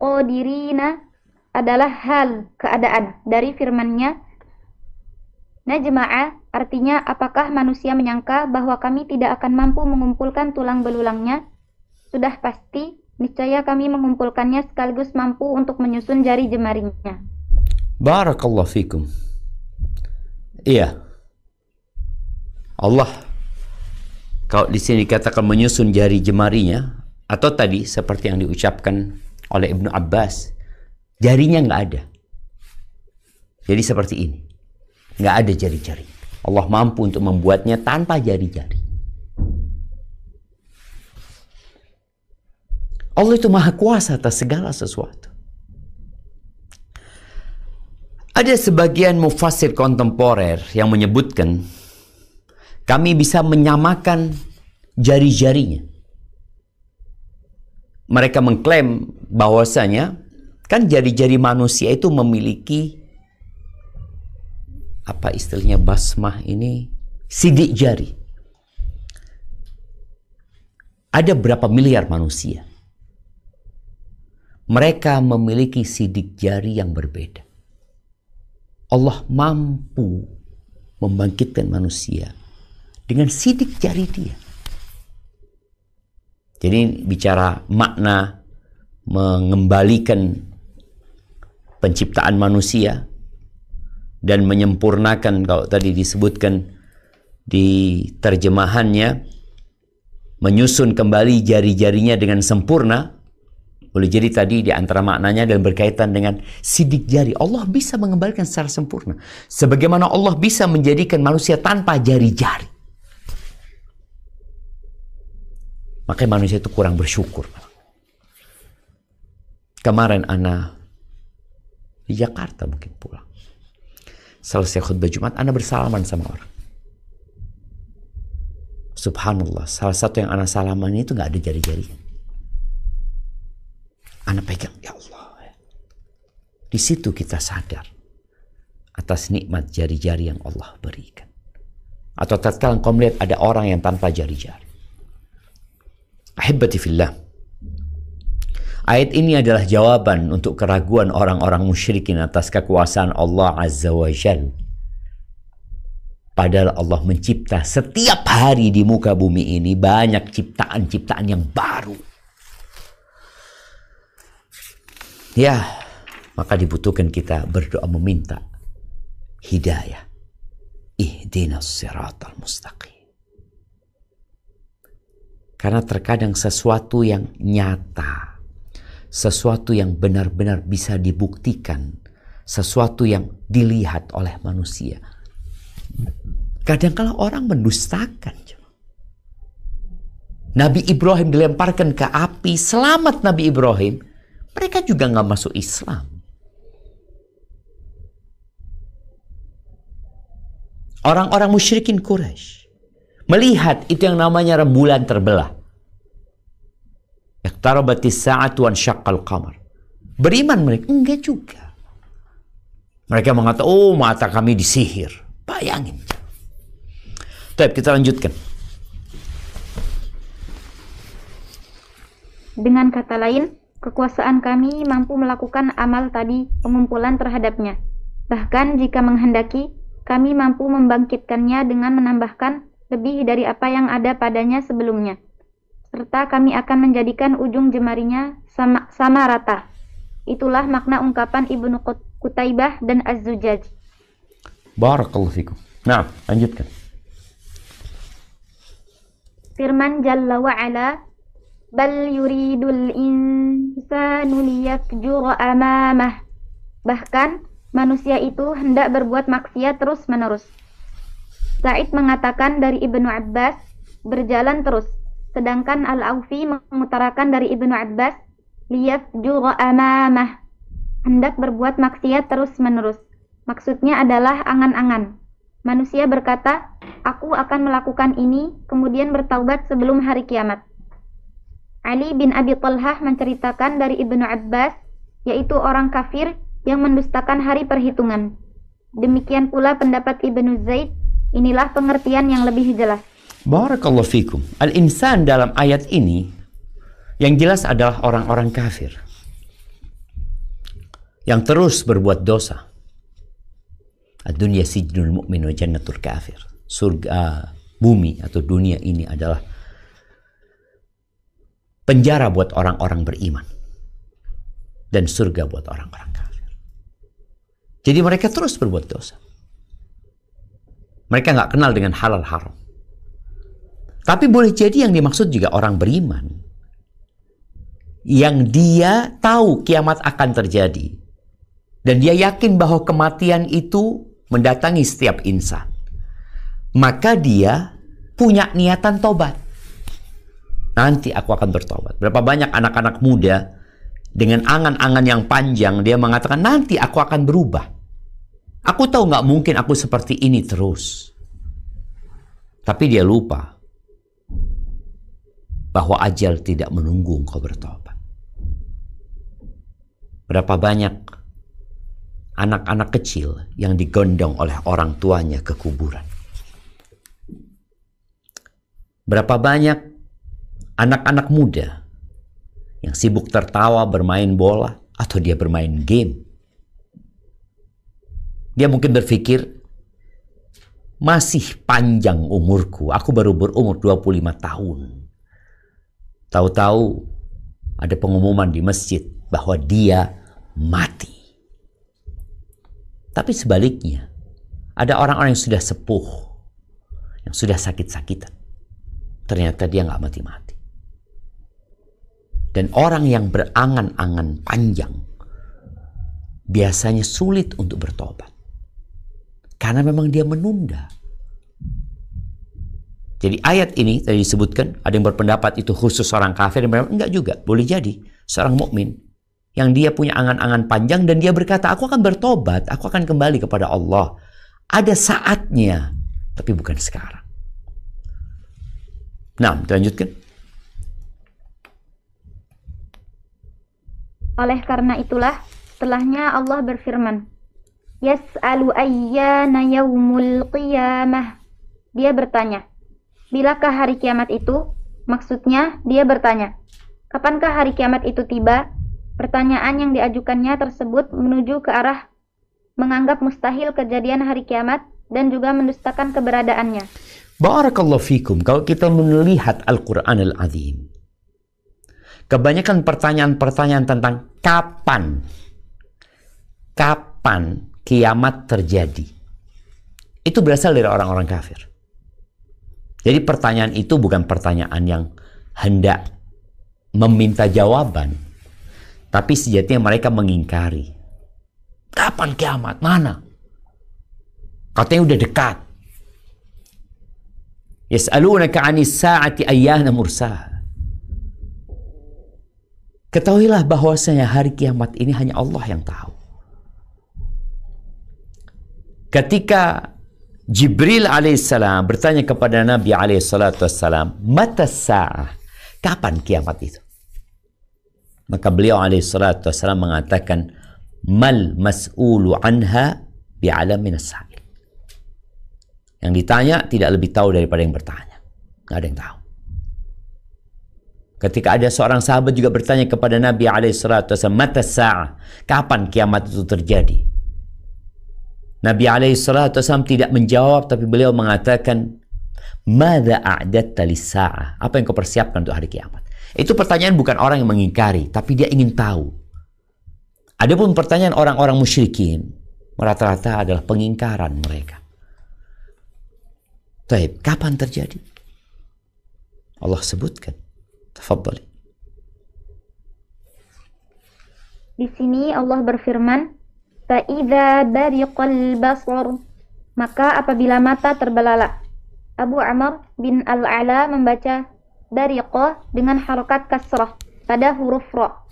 qadirina, adalah hal keadaan dari firman-Nya Najma'a, artinya apakah manusia menyangka bahwa kami tidak akan mampu mengumpulkan tulang belulangnya? Sudah pasti, niscaya kami mengumpulkannya sekaligus mampu untuk menyusun jari jemarinya. Barakallahu fikum. Iya. Allah, kalau di sini dikatakan menyusun jari jemarinya, atau tadi seperti yang diucapkan oleh Ibnu Abbas, jarinya nggak ada. Jadi seperti ini. Nggak ada jari-jari. Allah mampu untuk membuatnya tanpa jari-jari. Allah itu maha kuasa atas segala sesuatu. Ada sebagian mufassir kontemporer yang menyebutkan kami bisa menyamakan jari-jarinya. Mereka mengklaim bahwasanya kan jari-jari manusia itu memiliki apa istilahnya basmah ini, sidik jari. Ada berapa miliar manusia? Mereka memiliki sidik jari yang berbeda. Allah mampu membangkitkan manusia dengan sidik jari dia. Jadi bicara makna mengembalikan penciptaan manusia dan menyempurnakan, kalau tadi disebutkan di terjemahannya, menyusun kembali jari-jarinya dengan sempurna. Boleh jadi tadi di antara maknanya dan berkaitan dengan sidik jari. Allah bisa mengembalikan secara sempurna. Sebagaimana Allah bisa menjadikan manusia tanpa jari-jari. Makanya manusia itu kurang bersyukur. Kemarin ana di Jakarta mungkin pulang. Selesai khutbah Jumat, ana bersalaman sama orang. Subhanallah, salah satu yang ana salaman itu nggak ada jari-jari. Ana pegang, ya Allah. Di situ kita sadar atas nikmat jari-jari yang Allah berikan. Atau tatkala engkau melihat ada orang yang tanpa jari-jari. Ahibbati fillah. Ayat ini adalah jawaban untuk keraguan orang-orang musyrikin atas kekuasaan Allah Azza wa Jalla. Padahal Allah mencipta setiap hari di muka bumi ini banyak ciptaan-ciptaan yang baru. Ya, maka dibutuhkan kita berdoa meminta hidayah. Ihdinas siratal mustaqim. Karena terkadang sesuatu yang nyata, sesuatu yang benar-benar bisa dibuktikan, sesuatu yang dilihat oleh manusia, kadang-kala orang mendustakan. Nabi Ibrahim dilemparkan ke api, selamat Nabi Ibrahim. Mereka juga nggak masuk Islam. Orang-orang musyrikin Quraisy melihat itu yang namanya rembulan terbelah. Iqtarabatis sa'atu wan syaqqal qamar. Beriman mereka? Enggak juga. Mereka mengatakan, oh mata kami disihir. Bayangin. Baik, kita lanjutkan. Dengan kata lain, kekuasaan kami mampu melakukan amal tadi pengumpulan terhadapnya. Bahkan jika menghendaki, kami mampu membangkitkannya dengan menambahkan lebih dari apa yang ada padanya sebelumnya. Serta kami akan menjadikan ujung jemarinya sama rata. Itulah makna ungkapan Ibnu Qutaibah dan Az-Zujaj. Barakallahu fikum. Nah, lanjutkan. Firman Jalla wa'ala, bal yuridul insanu liyafjura amamah. Bahkan, manusia itu hendak berbuat maksiat terus-menerus. Sa'id mengatakan dari Ibnu Abbas, berjalan terus. Sedangkan Al-Aufi mengutarakan dari Ibnu Abbas, liyafjura amamah, hendak berbuat maksiat terus-menerus. Maksudnya adalah angan-angan. Manusia berkata, aku akan melakukan ini, kemudian bertaubat sebelum hari kiamat. Ali bin Abi Thalhah menceritakan dari Ibnu Abbas, yaitu orang kafir yang mendustakan hari perhitungan. Demikian pula pendapat Ibnu Zaid, inilah pengertian yang lebih jelas. Barakallahu fikum. Al-insan dalam ayat ini yang jelas adalah orang-orang kafir yang terus berbuat dosa. Ad-dunya sijnul mu'min wa jannatul kafir. Surga, bumi atau dunia ini adalah penjara buat orang-orang beriman dan surga buat orang-orang kafir. Jadi mereka terus berbuat dosa. Mereka nggak kenal dengan halal haram. Tapi boleh jadi yang dimaksud juga orang beriman. Yang dia tahu kiamat akan terjadi. Dan dia yakin bahwa kematian itu mendatangi setiap insan. Maka dia punya niatan tobat. Nanti aku akan bertobat. Berapa banyak anak-anak muda dengan angan-angan yang panjang, dia mengatakan nanti aku akan berubah. Aku tahu nggak mungkin aku seperti ini terus. Tapi dia lupa bahwa ajal tidak menunggu engkau bertobat. Berapa banyak anak-anak kecil yang digondong oleh orang tuanya ke kuburan. Berapa banyak anak-anak muda yang sibuk tertawa bermain bola atau dia bermain game. Dia mungkin berpikir, masih panjang umurku, aku baru berumur 25 tahun. Tahu-tahu ada pengumuman di masjid bahwa dia mati. Tapi sebaliknya, ada orang-orang yang sudah sepuh, yang sudah sakit-sakitan. Ternyata dia nggak mati-mati. Dan orang yang berangan-angan panjang biasanya sulit untuk bertobat. Karena memang dia menunda. Jadi ayat ini tadi disebutkan, ada yang berpendapat itu khusus orang kafir, dan enggak juga. Boleh jadi seorang mukmin yang dia punya angan-angan panjang dan dia berkata, aku akan bertobat, aku akan kembali kepada Allah. Ada saatnya, tapi bukan sekarang. Nah, dilanjutkan. Oleh karena itulah, setelahnya Allah berfirman, Yas'alu ayyana yaumul qiyamah. Dia bertanya, bilakah hari kiamat itu? Maksudnya, dia bertanya, kapankah hari kiamat itu tiba? Pertanyaan yang diajukannya tersebut menuju ke arah menganggap mustahil kejadian hari kiamat dan juga mendustakan keberadaannya. Barakallahu fikum. Kalau kita melihat Al-Quran Al-Azim, kebanyakan pertanyaan-pertanyaan tentang kapan kiamat terjadi, itu berasal dari orang-orang kafir. Jadi pertanyaan itu bukan pertanyaan yang hendak meminta jawaban, tapi sejatinya mereka mengingkari. Kapan kiamat? Mana? Katanya udah dekat. Yas'alunaka 'anis sa'ati ayyana mursaha. Ketahuilah bahwasanya hari kiamat ini hanya Allah yang tahu. Ketika Jibril alaihissalam bertanya kepada Nabi alaihissalam, mata sa'ah, kapan kiamat itu? Maka beliau alaihissalam mengatakan, mal mas'ulu anha bi'alamin as-sa'il. Yang ditanya tidak lebih tahu daripada yang bertanya. Nggak ada yang tahu. Ketika ada seorang sahabat juga bertanya kepada Nabi alaihissalam, mata sa'ah, kapan kiamat itu terjadi? Nabi alaihissalam tidak menjawab, tapi beliau mengatakan, madza a'datta lis-sa'ah? Apa yang kau persiapkan untuk hari kiamat? Itu pertanyaan bukan orang yang mengingkari, tapi dia ingin tahu. Adapun pertanyaan orang-orang musyrikin, rata-rata adalah pengingkaran mereka. Taib, kapan terjadi? Allah sebutkan. Tafadhali. Di sini Allah berfirman, "Fa'idza bariqal basar." Maka apabila mata terbelalak. Abu Amr bin Al-Ala membaca bariqah dengan harokat kasrah pada huruf ra.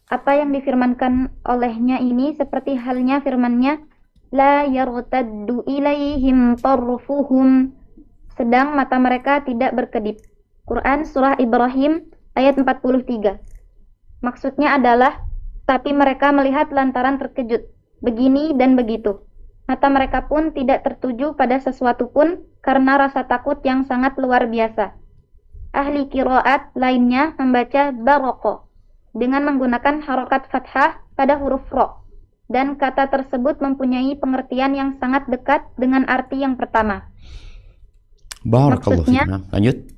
Apa yang difirmankan olehnya ini seperti halnya firmannya, la yartaddu ilaihim tarfuhum, sedang mata mereka tidak berkedip. Quran Surah Ibrahim ayat 43. Maksudnya adalah, tapi mereka melihat lantaran terkejut, begini dan begitu. Mata mereka pun tidak tertuju pada sesuatu pun karena rasa takut yang sangat luar biasa. Ahli qiraat lainnya membaca baraqah dengan menggunakan harokat fathah pada huruf ra, dan kata tersebut mempunyai pengertian yang sangat dekat dengan arti yang pertama. Barakallahu fiikum. Lanjut.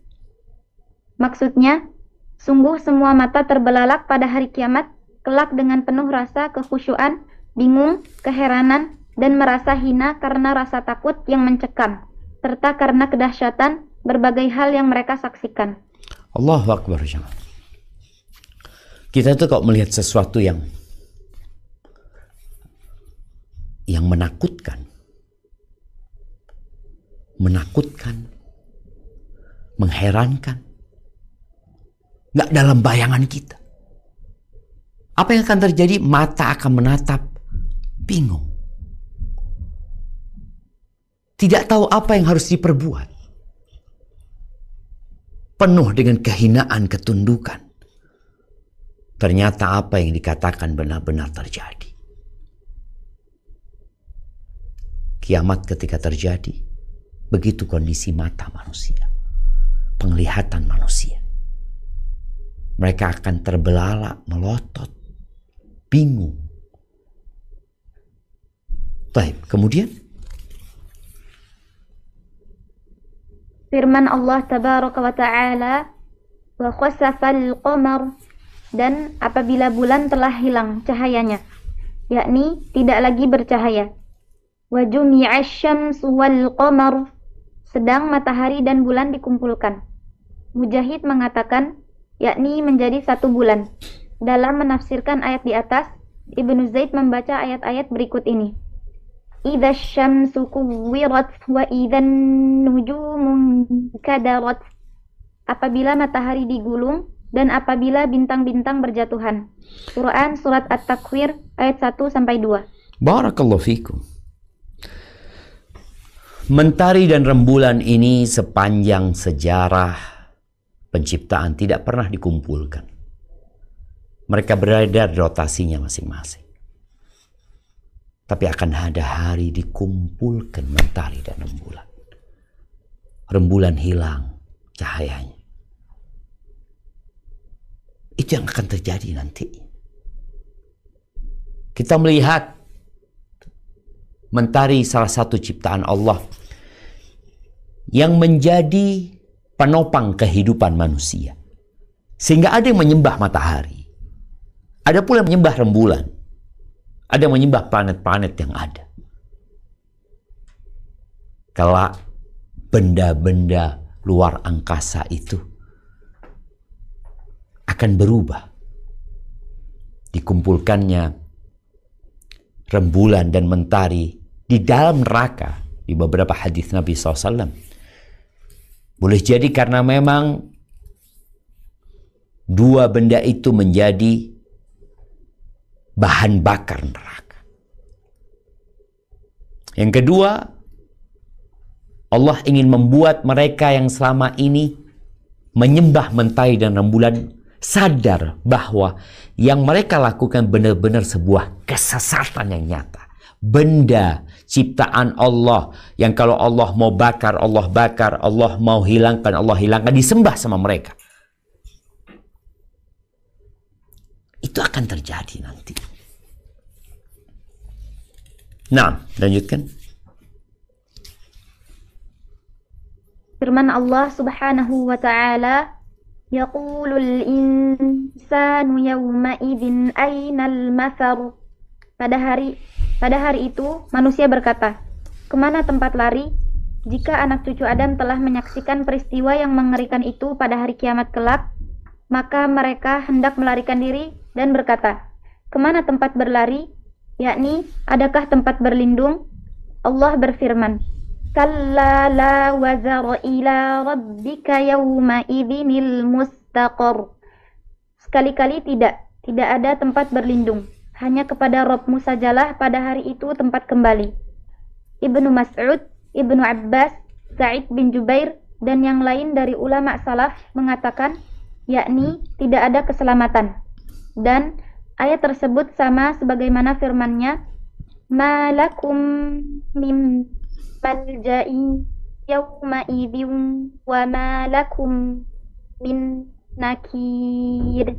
Maksudnya, sungguh semua mata terbelalak pada hari kiamat, kelak dengan penuh rasa kekhusyuan, bingung, keheranan, dan merasa hina karena rasa takut yang mencekam, serta karena kedahsyatan berbagai hal yang mereka saksikan. Allahu Akbar. Kita tuh kalau melihat sesuatu yang menakutkan, mengherankan, nggak dalam bayangan kita. Apa yang akan terjadi? Mata akan menatap, bingung. Tidak tahu apa yang harus diperbuat. Penuh dengan kehinaan, ketundukan. Ternyata apa yang dikatakan benar-benar terjadi. Kiamat ketika terjadi, begitu kondisi mata manusia, penglihatan manusia. Mereka akan terbelalak, melotot, bingung. Baik, kemudian firman Allah tabaraka wa ta'ala, wa khasafal qamar, dan apabila bulan telah hilang cahayanya, yakni tidak lagi bercahaya. Wa jumi'asy syamsu wal qamar, sedang matahari dan bulan dikumpulkan. Mujahid mengatakan, yakni menjadi satu bulan. Dalam menafsirkan ayat di atas, Ibnu Zaid membaca ayat-ayat berikut ini. Idza syamsu kuwirat wa idzan nujumu kadarat. Apabila matahari digulung dan apabila bintang-bintang berjatuhan. Quran Surat At-Takwir ayat 1-2. Barakallahu fikum. Mentari dan rembulan ini sepanjang sejarah penciptaan tidak pernah dikumpulkan. Mereka berada di rotasinya masing-masing. Tapi akan ada hari dikumpulkan mentari dan rembulan. Rembulan hilang cahayanya. Itu yang akan terjadi nanti. Kita melihat mentari salah satu ciptaan Allah yang menjadi penopang kehidupan manusia. Sehingga ada yang menyembah matahari. Ada pula yang menyembah rembulan. Ada yang menyembah planet-planet yang ada. Kelak benda-benda luar angkasa itu akan berubah. Dikumpulkannya rembulan dan mentari di dalam neraka. Di beberapa hadis Nabi SAW. Boleh jadi karena memang Dua benda itu menjadi bahan bakar neraka. Yang kedua, Allah ingin membuat mereka yang selama ini menyembah mentari dan rembulan sadar bahwa yang mereka lakukan benar-benar sebuah kesesatan yang nyata. Benda ciptaan Allah yang kalau Allah mau bakar, Allah bakar, Allah mau hilangkan, Allah hilangkan, disembah sama mereka. Itu akan terjadi nanti. Nah, lanjutkan. Firman Allah Subhanahu wa taala, yaqulul insanu yawma idzin ainal mafar. Pada hari itu manusia berkata, kemana tempat lari? Jika anak cucu Adam telah menyaksikan peristiwa yang mengerikan itu pada hari kiamat kelak, maka mereka hendak melarikan diri dan berkata, kemana tempat berlari? Yakni, adakah tempat berlindung? Allah berfirman, kalla la wazar ila rabbika yawma idzinil mustaqar. Sekali-kali tidak ada tempat berlindung. Hanya kepada Rabbmu sajalah pada hari itu tempat kembali. Ibnu Mas'ud, Ibnu Abbas, Sa'id bin Jubair, dan yang lain dari ulama salaf mengatakan, yakni tidak ada keselamatan. Dan ayat tersebut sama sebagaimana firman-Nya, ma lakum min malja'i yawma idzin wa ma lakum min nakir.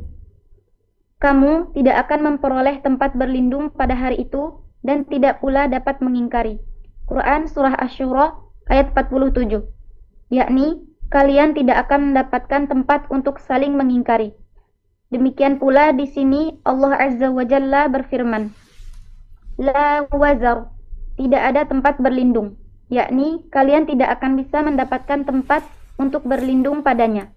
Kamu tidak akan memperoleh tempat berlindung pada hari itu dan tidak pula dapat mengingkari. Quran Surah Asy-Syura ayat 47. Yakni, kalian tidak akan mendapatkan tempat untuk saling mengingkari. Demikian pula di sini Allah Azza wa Jalla berfirman, la wazar, tidak ada tempat berlindung. Yakni, kalian tidak akan bisa mendapatkan tempat untuk berlindung padanya.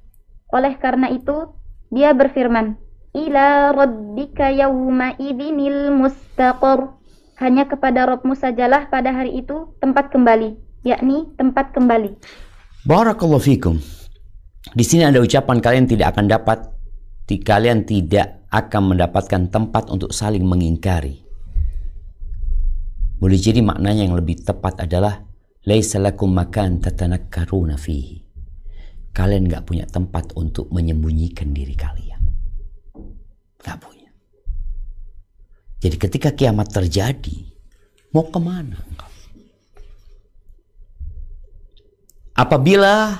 Oleh karena itu, Dia berfirman, ila rabbika yawma idzinil mustaqar. Hanya kepada Rabbmu sajalah pada hari itu tempat kembali, yakni tempat kembali. Barakallahu fikum. Di sini ada ucapan kalian tidak akan mendapatkan tempat untuk saling mengingkari. Boleh jadi maknanya yang lebih tepat adalah laisa lakum makan tatanakkaruna fihi. Kalian nggak punya tempat untuk menyembunyikan diri kalian. Gak punya. Jadi ketika kiamat terjadi, mau kemana engkau? Apabila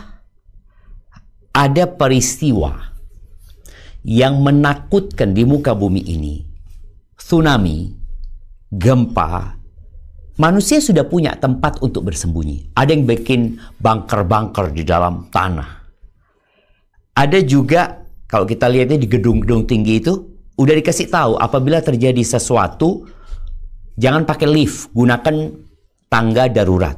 ada peristiwa yang menakutkan di muka bumi ini, tsunami, gempa, manusia sudah punya tempat untuk bersembunyi. Ada yang bikin bunker-bunker di dalam tanah. Ada juga, kalau kita lihatnya di gedung-gedung tinggi itu, udah dikasih tahu apabila terjadi sesuatu, jangan pakai lift, gunakan tangga darurat.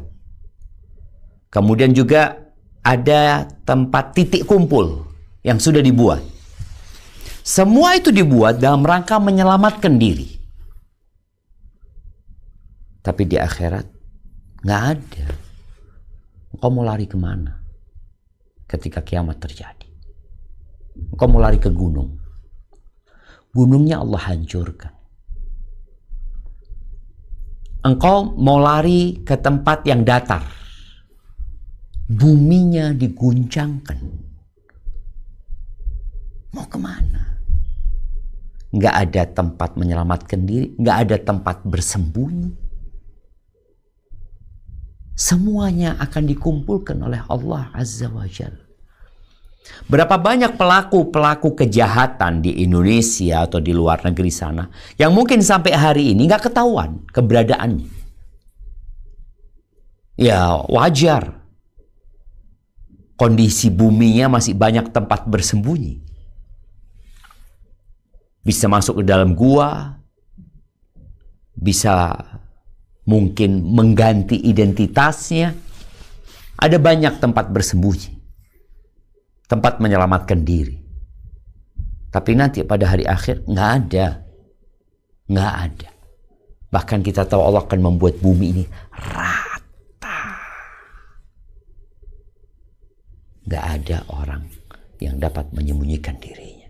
Kemudian juga ada tempat titik kumpul yang sudah dibuat. Semua itu dibuat dalam rangka menyelamatkan diri. Tapi di akhirat nggak ada. Engkau mau lari kemana ketika kiamat terjadi? Engkau mau lari ke gunung. Gunungnya Allah hancurkan. Engkau mau lari ke tempat yang datar. Buminya diguncangkan. Mau kemana? Nggak ada tempat menyelamatkan diri. Nggak ada tempat bersembunyi. Semuanya akan dikumpulkan oleh Allah Azza wa Jalla. Berapa banyak pelaku-pelaku kejahatan di Indonesia atau di luar negeri sana yang mungkin sampai hari ini nggak ketahuan keberadaannya. Ya wajar. Kondisi buminya masih banyak tempat bersembunyi. Bisa masuk ke dalam gua, bisa mungkin mengganti identitasnya. Ada banyak tempat bersembunyi. Tempat menyelamatkan diri. Tapi nanti pada hari akhir nggak ada. Nggak ada. Bahkan kita tahu Allah akan membuat bumi ini rata. Nggak ada orang yang dapat menyembunyikan dirinya.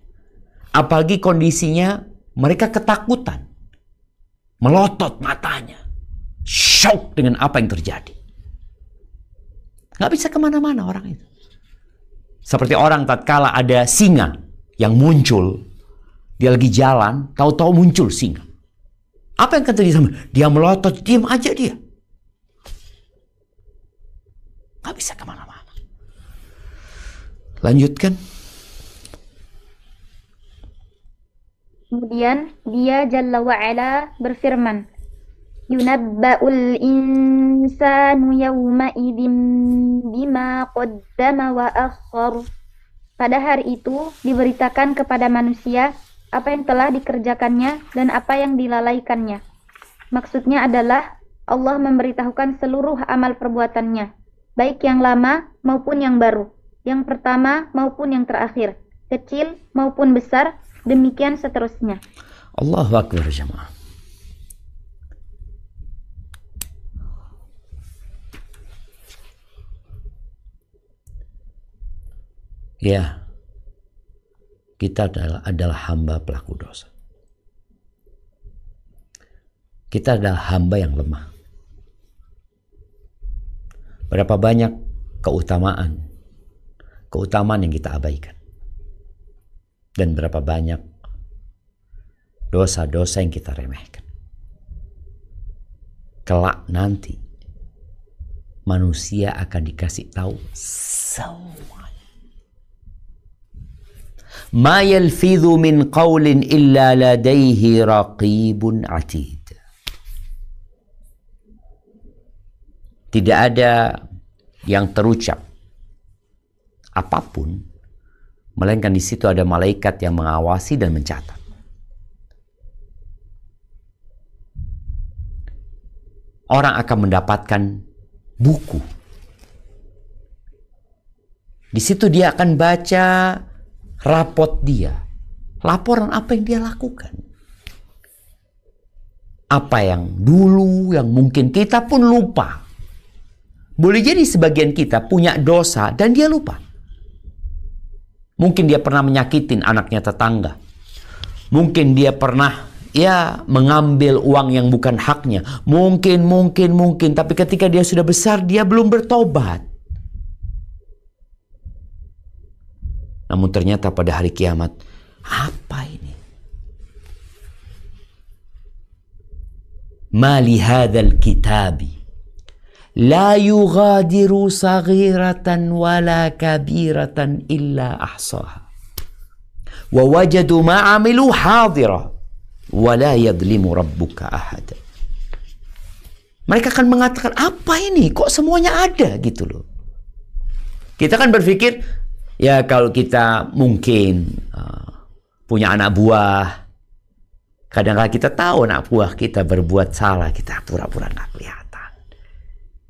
Apalagi kondisinya mereka ketakutan. Melotot matanya. Shock dengan apa yang terjadi. Nggak bisa kemana-mana orang itu. Seperti orang tatkala ada singa yang muncul. Dia lagi jalan, tahu-tahu muncul singa. Apa yang akan terjadi sama dia? Dia melotot, diam aja dia. Nggak bisa kemana-mana. Lanjutkan. Kemudian dia Jalla wa'ala berfirman, Yunabba'ul insanu yawma idzin bima qaddama wa akhar. Pada hari itu diberitakan kepada manusia apa yang telah dikerjakannya dan apa yang dilalaikannya. Maksudnya adalah Allah memberitahukan seluruh amal perbuatannya, baik yang lama maupun yang baru, yang pertama maupun yang terakhir, kecil maupun besar, demikian seterusnya. Allahu Akbar jemaah. Ya, kita adalah hamba pelaku dosa. Kita adalah hamba yang lemah. Berapa banyak keutamaan yang kita abaikan. Dan berapa banyak dosa-dosa yang kita remehkan. Kelak nanti manusia akan dikasih tahu semua. Ma yalfidhu min qawlin illa ladaihi raqibun atid. Tidak ada yang terucap apapun, melainkan di situ ada malaikat yang mengawasi dan mencatat. Orang akan mendapatkan buku. Di situ dia akan baca rapot dia, laporan apa yang dia lakukan. Apa yang dulu, yang mungkin kita pun lupa. Boleh jadi sebagian kita punya dosa dan dia lupa. Mungkin dia pernah menyakitin anaknya tetangga. Mungkin dia pernah mengambil uang yang bukan haknya. Mungkin. Tapi ketika dia sudah besar, dia belum bertobat. Namun ternyata pada hari kiamat, apa ini? Ma li hadzal kitabi la yughadiru saghiratan wala kabiratan illa ahsaha wa wajadu ma amilu hadira wa la yadlimu rabbuka ahada. Mereka akan mengatakan, apa ini? Kok semuanya ada gitu loh. Kita kan berpikir, ya kalau kita mungkin punya anak buah, kadang-kadang kita tahu anak buah kita berbuat salah, kita pura-pura nggak kelihatan.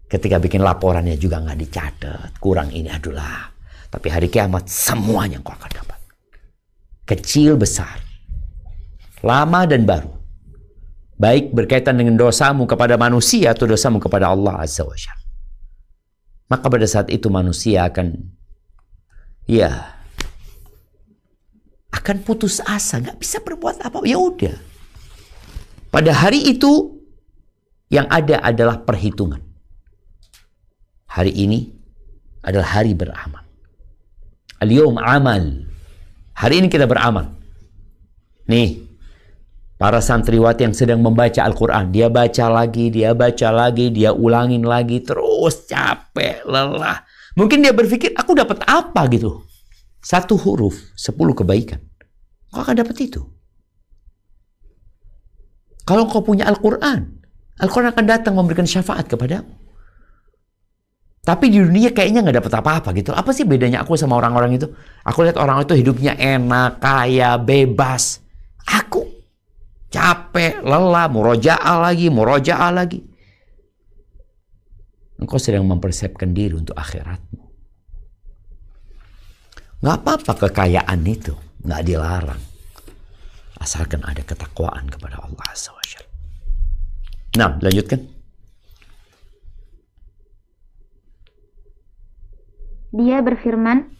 Ketika bikin laporannya juga nggak dicatat, kurang ini, adulah. Tapi hari kiamat semuanya kau akan dapat. Kecil besar, lama dan baru. Baik berkaitan dengan dosamu kepada manusia atau dosamu kepada Allah Azza wa Jalla. Maka pada saat itu manusia akan putus asa, nggak bisa berbuat apa. Ya udah. Pada hari itu yang ada adalah perhitungan. Hari ini adalah hari beramal. Al-yawm amal. Hari ini kita beramal. Nih, para santriwati yang sedang membaca Al-Quran, dia baca lagi, dia ulangin lagi, terus capek, lelah. Mungkin dia berpikir, aku dapat apa gitu. 1 huruf, 10 kebaikan. Kau akan dapat itu. Kalau kau punya Al-Quran, Al-Quran akan datang memberikan syafaat kepadamu. Tapi di dunia kayaknya nggak dapat apa-apa gitu. Apa sih bedanya aku sama orang-orang itu? Aku lihat orang itu hidupnya enak, kaya, bebas. Aku capek, lelah, murojaah lagi. Engkau sedang mempersiapkan diri untuk akhiratmu. Nggak apa-apa kekayaan itu, nggak dilarang. Asalkan ada ketakwaan kepada Allah Azza wa Jalla. Nah, lanjutkan. Dia berfirman,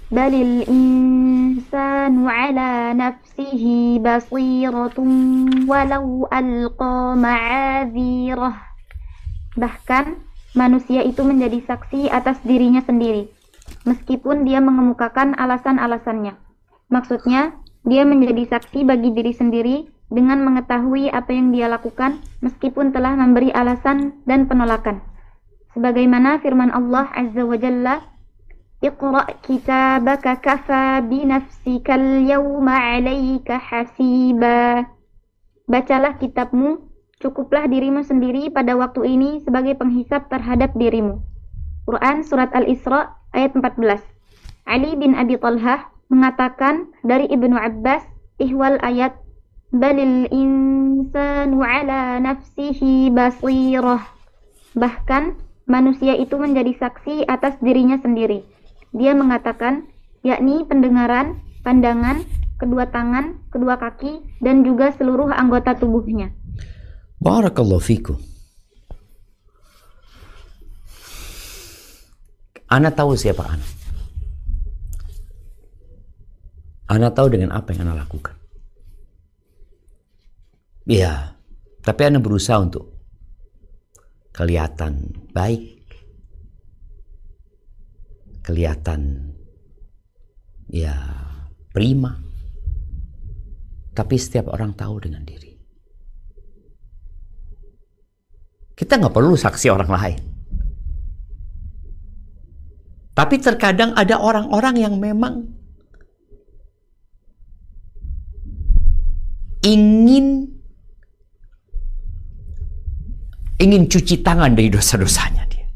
balil insanu ala nafsihi basiratun walau alqa ma'adzirah. Bahkan manusia itu menjadi saksi atas dirinya sendiri, meskipun dia mengemukakan alasan-alasannya. Maksudnya, dia menjadi saksi bagi diri sendiri dengan mengetahui apa yang dia lakukan, meskipun telah memberi alasan dan penolakan. Sebagaimana firman Allah Azza wa Jalla, "Iqra' kitabaka kafa binafsikal yawma 'alaika hasiba." Bacalah kitabmu, cukuplah dirimu sendiri pada waktu ini sebagai penghisap terhadap dirimu. Quran Surat Al-Isra ayat 14. Ali bin Abi Thalhah mengatakan dari Ibnu Abbas ihwal ayat, balil insanu ala nafsihi basirah. Bahkan manusia itu menjadi saksi atas dirinya sendiri. Dia mengatakan, yakni pendengaran, pandangan, kedua tangan, kedua kaki, dan juga seluruh anggota tubuhnya. Barakallahu fikum. Ana tahu siapa Ana. Ana tahu dengan apa yang Ana lakukan. Iya, tapi Ana berusaha untuk kelihatan baik, kelihatan ya prima. Tapi setiap orang tahu dengan diri. Kita nggak perlu saksi orang lain. Tapi terkadang ada orang-orang yang memang ingin cuci tangan dari dosa-dosanya dia.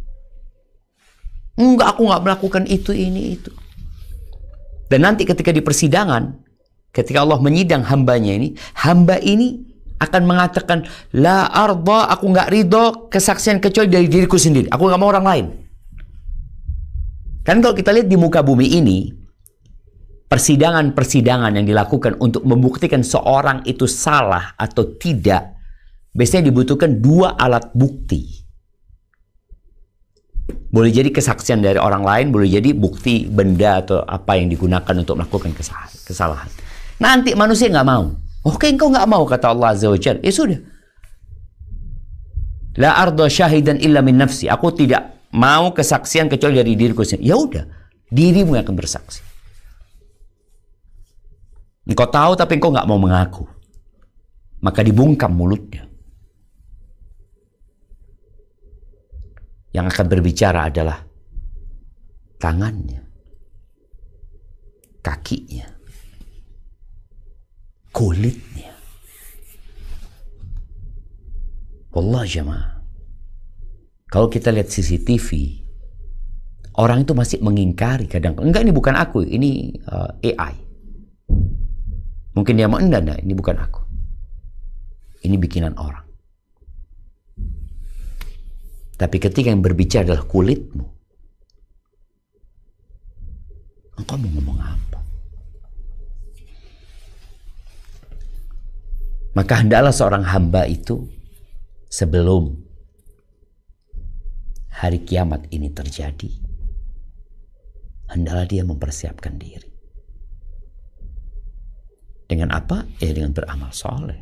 Enggak, aku nggak melakukan itu, ini, itu. Dan nanti ketika di persidangan, ketika Allah menyidang hambanya ini, hamba ini akan mengatakan, la arda, aku nggak ridho kesaksian kecuali dari diriku sendiri. Aku nggak mau orang lain. Kan kalau kita lihat di muka bumi ini, persidangan-persidangan yang dilakukan untuk membuktikan seorang itu salah atau tidak, biasanya dibutuhkan dua alat bukti. Boleh jadi kesaksian dari orang lain, boleh jadi bukti benda atau apa yang digunakan untuk melakukan kesalahan. Nanti manusia nggak mau. Oke, engkau nggak mau, kata Allah Azza wa Jalla. Ya sudah. La arda syahidan illa min nafsi. Aku tidak mau kesaksian kecuali dari diriku sendiri. Ya udah, dirimu yang akan bersaksi. Engkau tahu tapi engkau nggak mau mengaku. Maka dibungkam mulutnya. Yang akan berbicara adalah tangannya, kakinya, kulitnya. Wallah jemaah, kalau kita lihat CCTV, orang itu masih mengingkari kadang. Enggak, ini bukan aku, ini AI. Mungkin dia mau, enggak, ini bukan aku. Ini bikinan orang. Tapi ketika yang berbicara adalah kulitmu, engkau mau ngomong apa? Maka hendaklah seorang hamba itu sebelum hari kiamat ini terjadi, hendaklah dia mempersiapkan diri. Dengan apa? Ya dengan beramal soleh.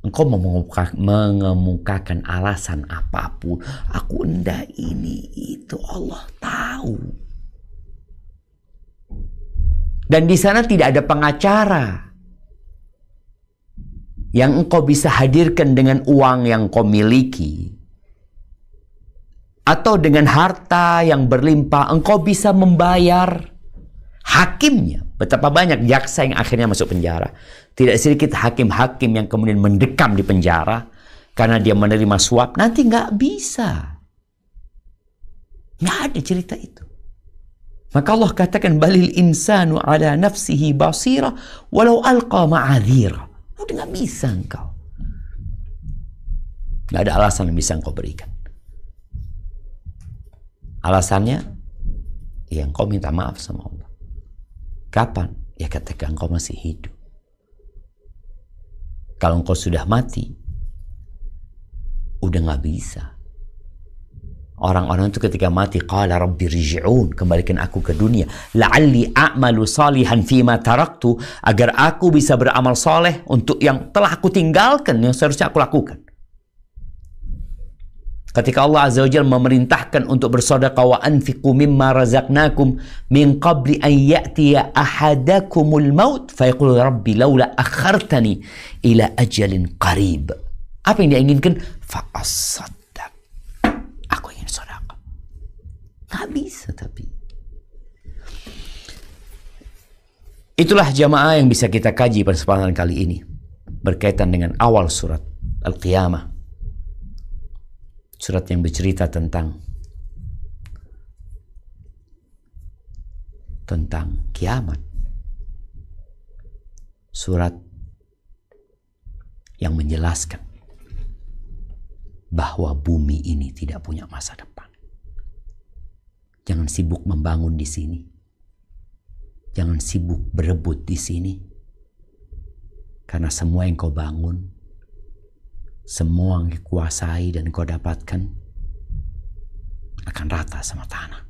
Engkau mengemukakan alasan apapun, aku enggak ini itu, Allah tahu. Dan di sana tidak ada pengacara yang engkau bisa hadirkan dengan uang yang kau miliki, atau dengan harta yang berlimpah engkau bisa membayar hakimnya. Betapa banyak jaksa yang akhirnya masuk penjara. Tidak sedikit hakim-hakim yang kemudian mendekam di penjara karena dia menerima suap. Nanti nggak bisa. Nggak ada cerita itu. Maka Allah katakan, balil insanu ala nafsihi basira walau alqa ma'adhira. Udah nggak bisa engkau. Nggak ada alasan yang bisa engkau berikan. Alasannya, ya engkau minta maaf sama Allah. Kapan? Ya ketika engkau masih hidup. Kalau engkau sudah mati, udah nggak bisa. Orang-orang itu ketika mati, qala rabbi rji'un, kembalikan aku ke dunia, la'alli a'malu salihan fima taraktu, agar aku bisa beramal soleh untuk yang telah aku tinggalkan, yang seharusnya aku lakukan. Ketika Allah Azza wa Jalla memerintahkan untuk bersedekah, wa anfiqu mimma razaqnakum min qabli an ya'tiya ahadakumul maut fayaqulu rabbi laula akhartani ila ajalin qarib. Apa yang dia inginkan? Fa'asaddaq. Aku ingin sedekah. Nggak bisa tapi. Itulah jamaah yang bisa kita kaji pada kesempatan kali ini berkaitan dengan awal surat Al-Qiyamah. Surat yang bercerita tentang kiamat. Surat yang menjelaskan bahwa bumi ini tidak punya masa depan. Jangan sibuk membangun di sini. Jangan sibuk berebut di sini. Karena semua yang kau bangun, semua yang dikuasai dan kau dapatkan akan rata sama tanah.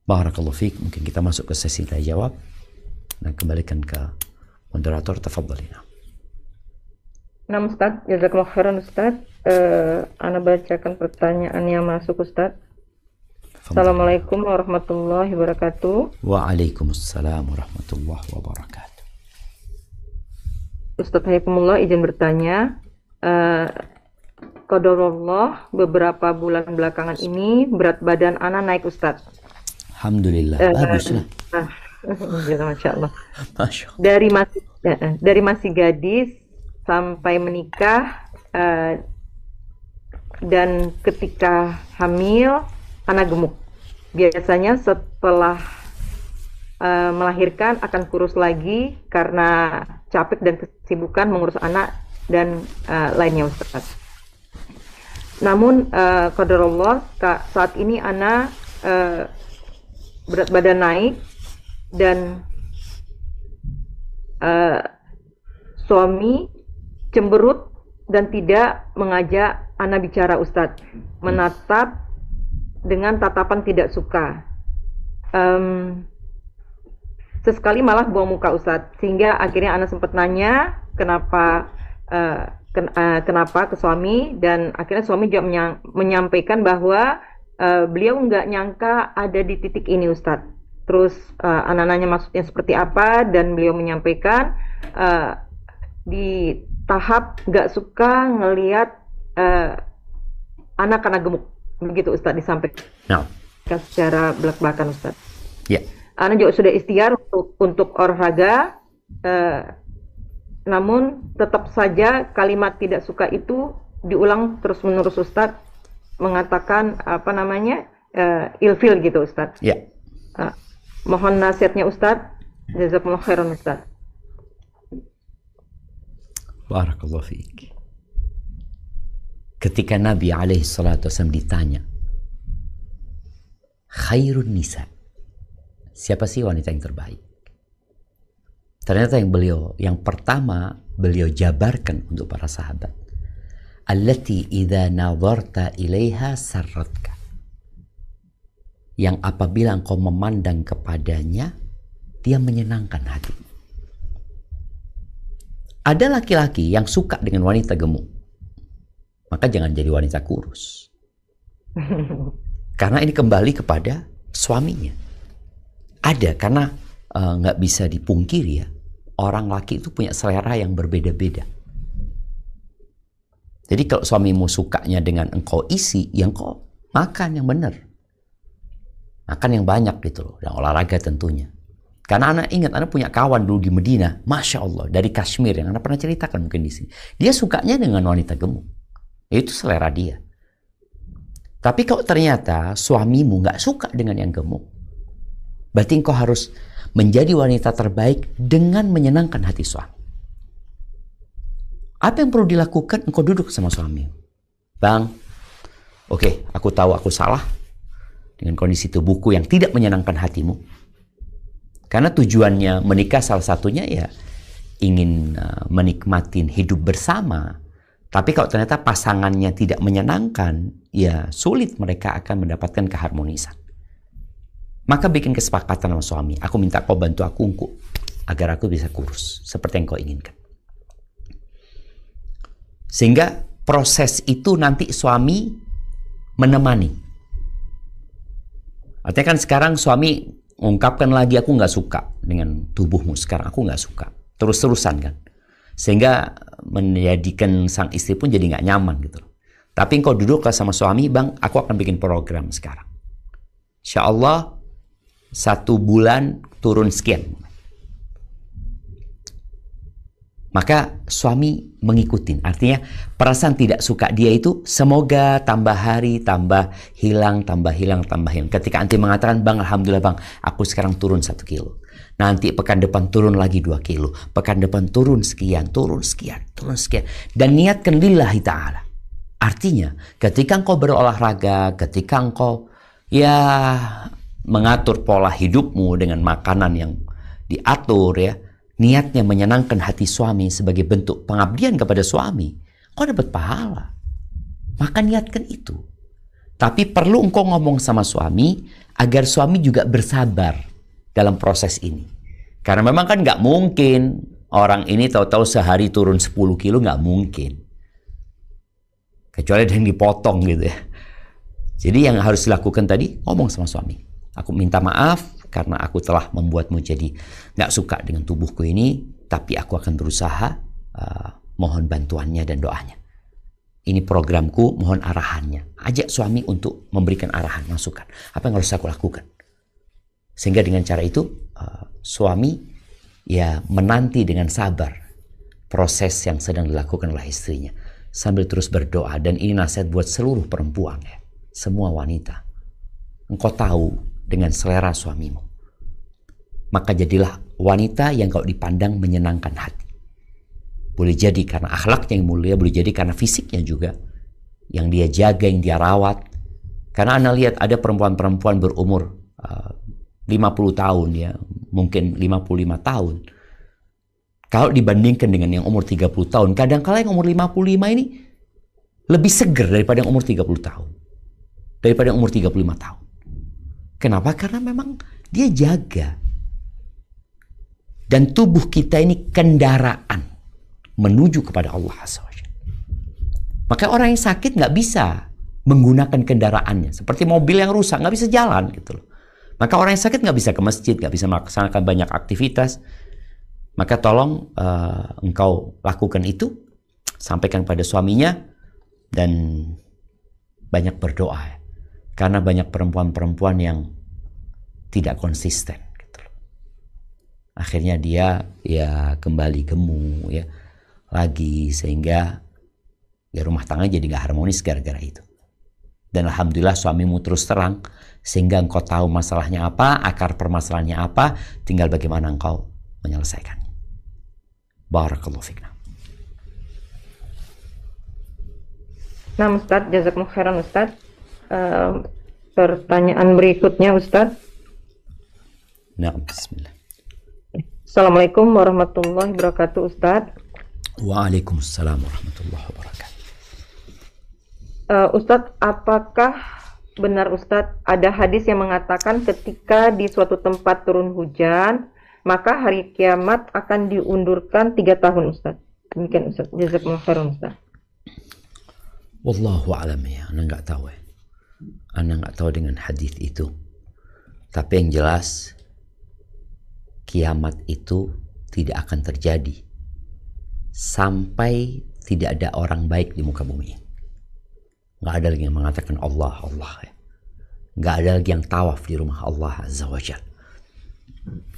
Barakallahu fiik. Mungkin kita masuk ke sesi tanya jawab dan kembalikan ke moderator. Tafadhalina. Nah Ustaz, jazakallahu khairan Ustaz. Ana bacakan pertanyaan yang masuk Ustaz. Assalamualaikum warahmatullahi wabarakatuh. Waalaikumsalam warahmatullahi wabarakatuh. Ustaz Hayakumullah izin bertanya, qadarullah beberapa bulan belakangan ini berat badan ana naik Ustaz. Alhamdulillah, baguslah. Masya Allah. Masya Allah. Dari masih gadis sampai menikah, dan ketika hamil ana gemuk. Biasanya setelah melahirkan akan kurus lagi karena capek dan kesibukan mengurus anak dan lainnya Ustaz. Namun qadarullah saat ini anak berat badan naik dan suami cemberut dan tidak mengajak anak bicara Ustaz, menatap dengan tatapan tidak suka. Sesekali malah buang muka Ustadz, sehingga akhirnya Ana sempat nanya kenapa ke suami, dan akhirnya suami juga menyampaikan bahwa beliau nggak nyangka ada di titik ini Ustadz. Terus Ana nanya maksudnya seperti apa, dan beliau menyampaikan di tahap nggak suka ngelihat anak karena gemuk, begitu Ustadz disampaikan. No. Secara belak-belakan Ustadz. Ya. Ana juga sudah ikhtiar untuk olahraga, namun tetap saja kalimat tidak suka itu diulang terus-menerus Ustadz, mengatakan ilfil gitu Ustadz. Ya. Mohon nasihatnya Ustadz. Jazakumullah khairan Ustadz. Barakallahu fiik. Ketika Nabi alaihi salatu wasallam ditanya, khairun nisa, siapa sih wanita yang terbaik? Ternyata yang pertama beliau jabarkan untuk para sahabat, allati idza nadharta ilaiha sarratka, yang apabila engkau memandang kepadanya dia menyenangkan hati. Ada laki-laki yang suka dengan wanita gemuk, maka jangan jadi wanita kurus. Karena ini kembali kepada suaminya. Ada, karena nggak bisa dipungkiri ya, orang laki itu punya selera yang berbeda-beda. Jadi kalau suamimu sukanya dengan engkau isi, ya engkau makan yang benar. Makan yang banyak gitu loh, dan olahraga tentunya. Karena anak ingat, anak punya kawan dulu di Medina, Masya Allah, dari Kashmir, yang anak pernah ceritakan mungkin di sini. Dia sukanya dengan wanita gemuk. Itu selera dia. Tapi kalau ternyata suamimu nggak suka dengan yang gemuk, berarti engkau harus menjadi wanita terbaik dengan menyenangkan hati suami. Apa yang perlu dilakukan? Engkau duduk sama suami. Bang, oke, aku tahu aku salah dengan kondisi tubuhku yang tidak menyenangkan hatimu. Karena tujuannya menikah salah satunya ya ingin menikmatin hidup bersama, Tapi kalau ternyata pasangannya tidak menyenangkan, ya sulit mereka akan mendapatkan keharmonisan. Maka bikin kesepakatan sama suami, aku minta kau bantu aku agar aku bisa kurus seperti yang kau inginkan. Sehingga proses itu nanti suami menemani. Artinya kan sekarang suami ungkapkan lagi, aku nggak suka dengan tubuhmu sekarang, aku nggak suka. Terus-terusan kan. Sehingga menjadikan sang istri pun jadi nggak nyaman gitu loh. Tapi engkau duduk sama suami, bang, aku akan bikin program sekarang. Insya Allah 1 bulan turun sekian. Maka suami mengikutin. Artinya perasaan tidak suka dia itu semoga tambah hari, tambah hilang, tambah hilang, tambah hilang. Ketika anti mengatakan, bang, alhamdulillah bang, aku sekarang turun 1 kilo. Nanti pekan depan turun lagi 2 kilo. Pekan depan turun sekian, turun sekian, turun sekian. Dan niatkan lillahi ta'ala. Artinya ketika engkau berolahraga, ketika engkau mengatur pola hidupmu dengan makanan yang diatur ya, niatnya menyenangkan hati suami sebagai bentuk pengabdian kepada suami, kau dapat pahala. Maka niatkan itu. Tapi perlu engkau ngomong sama suami agar suami juga bersabar dalam proses ini. Karena memang kan nggak mungkin orang ini tahu-tahu sehari turun 10 kilo, nggak mungkin. Kecuali ada yang dipotong gitu ya. Jadi yang harus dilakukan tadi, ngomong sama suami. Aku minta maaf karena aku telah membuatmu jadi nggak suka dengan tubuhku ini, tapi aku akan berusaha, mohon bantuannya dan doanya. Ini programku, mohon arahannya. Ajak suami untuk memberikan arahan, masukan. Apa yang harus aku lakukan? Sehingga dengan cara itu, suami menanti dengan sabar proses yang sedang dilakukan oleh istrinya. Sambil terus berdoa. Dan ini nasihat buat seluruh perempuan ya. Semua wanita. Engkau tahu dengan selera suamimu. Maka jadilah wanita yang kau dipandang menyenangkan hati. Boleh jadi karena akhlaknya yang mulia, boleh jadi karena fisiknya juga. Yang dia jaga, yang dia rawat. Karena Anda lihat ada perempuan-perempuan berumur 50 tahun ya, mungkin 55 tahun. Kalau dibandingkan dengan yang umur 30 tahun, kadang-kala yang umur 55 ini lebih seger daripada yang umur 30 tahun. Daripada yang umur 35 tahun. Kenapa? Karena memang dia jaga. Dan tubuh kita ini kendaraan menuju kepada Allah SWT. Maka orang yang sakit nggak bisa menggunakan kendaraannya. Seperti mobil yang rusak, nggak bisa jalan gitu loh. Maka orang yang sakit nggak bisa ke masjid, nggak bisa melaksanakan banyak aktivitas. Maka tolong engkau lakukan itu, sampaikan pada suaminya, dan banyak berdoa ya. Karena banyak perempuan-perempuan yang tidak konsisten. Gitu. Akhirnya dia kembali gemuk ya lagi, sehingga rumah tangga jadi nggak harmonis gara-gara itu. Dan alhamdulillah suamimu terus terang, sehingga engkau tahu masalahnya apa, akar permasalahannya apa, tinggal bagaimana engkau menyelesaikannya. Barakallahu fikna. Nah Ustaz, jazakumullah khairan Ustaz. Pertanyaan berikutnya Ustaz. Nah, bismillah. Assalamualaikum warahmatullahi wabarakatuh Ustaz. Waalaikumsalam warahmatullahi wabarakatuh. Ustaz, apakah benar Ustaz ada hadis yang mengatakan ketika di suatu tempat turun hujan, maka hari kiamat akan diundurkan 3 tahun Ustaz? Demikian Ustaz. Jazakumullah khairan Ustaz. Wallahu alam ya, Anda nggak tahu ya. Anda nggak tahu dengan hadis itu. Tapi yang jelas, kiamat itu tidak akan terjadi sampai tidak ada orang baik di muka bumi. Nggak ada lagi yang mengatakan Allah, Allah ya. Nggak ada lagi yang tawaf di rumah Allah Azza wa Jalla.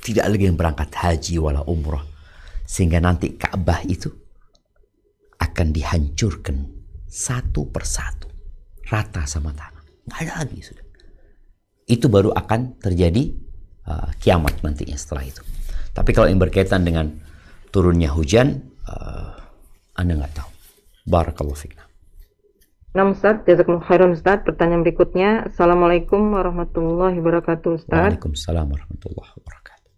Tidak lagi yang berangkat haji wala umrah. Sehingga nanti Ka'bah itu akan dihancurkan satu persatu. Rata sama tanah. Nggak ada lagi sudah. Itu baru akan terjadi kiamat nantinya setelah itu. Tapi kalau yang berkaitan dengan turunnya hujan, Anda nggak tahu. Barakallahu fikna. Nah Ustaz, jazakumullah khairan Ustaz. Pertanyaan berikutnya. Assalamualaikum warahmatullahi wabarakatuh Ustaz. Waalaikumsalam warahmatullahi wabarakatuh.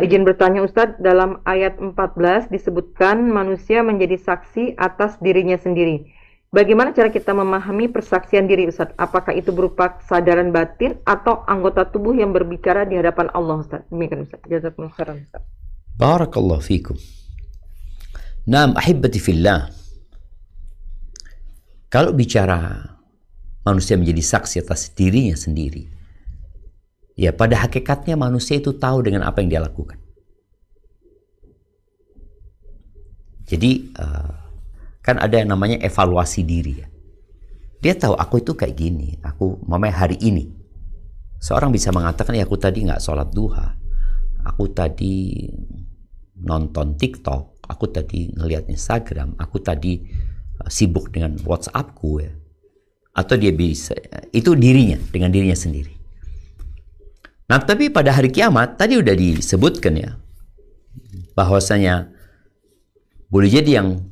Izin bertanya Ustadz, dalam ayat 14 disebutkan manusia menjadi saksi atas dirinya sendiri. Bagaimana cara kita memahami persaksian diri Ustadz? Apakah itu berupa kesadaran batin atau anggota tubuh yang berbicara di hadapan Allah Ustadz? Demikian Ustadz. Jazakumullah khairan Ustadz. Barakallahu fikum. Naam ahibati fillah. Kalau bicara manusia menjadi saksi atas dirinya sendiri, ya pada hakikatnya manusia itu tahu dengan apa yang dia lakukan. Jadi kan ada yang namanya evaluasi diri ya. Dia tahu aku itu kayak gini, aku mamanya hari ini. Seorang bisa mengatakan ya aku tadi nggak sholat duha, aku tadi nonton TikTok, aku tadi ngelihat Instagram, aku tadi sibuk dengan WhatsAppku ya. Atau dia bisa, itu dirinya, dengan dirinya sendiri. Nah tapi pada hari kiamat, tadi udah disebutkan ya, bahwasanya boleh jadi yang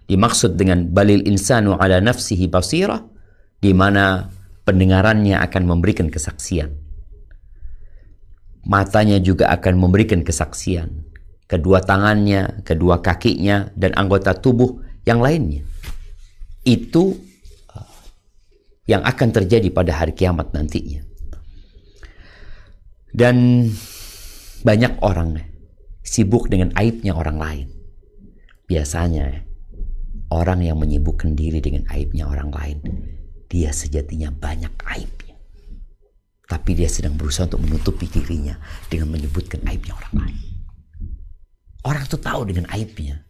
dimaksud dengan balil insanu ala nafsihi basirah, di mana pendengarannya akan memberikan kesaksian. Matanya juga akan memberikan kesaksian. Kedua tangannya, kedua kakinya, dan anggota tubuh yang lainnya. Itu yang akan terjadi pada hari kiamat nantinya. Dan banyak orang sibuk dengan aibnya orang lain. Biasanya orang yang menyibukkan diri dengan aibnya orang lain, dia sejatinya banyak aibnya. Tapi dia sedang berusaha untuk menutupi dirinya dengan menyebutkan aibnya orang lain. Orang itu tahu dengan aibnya.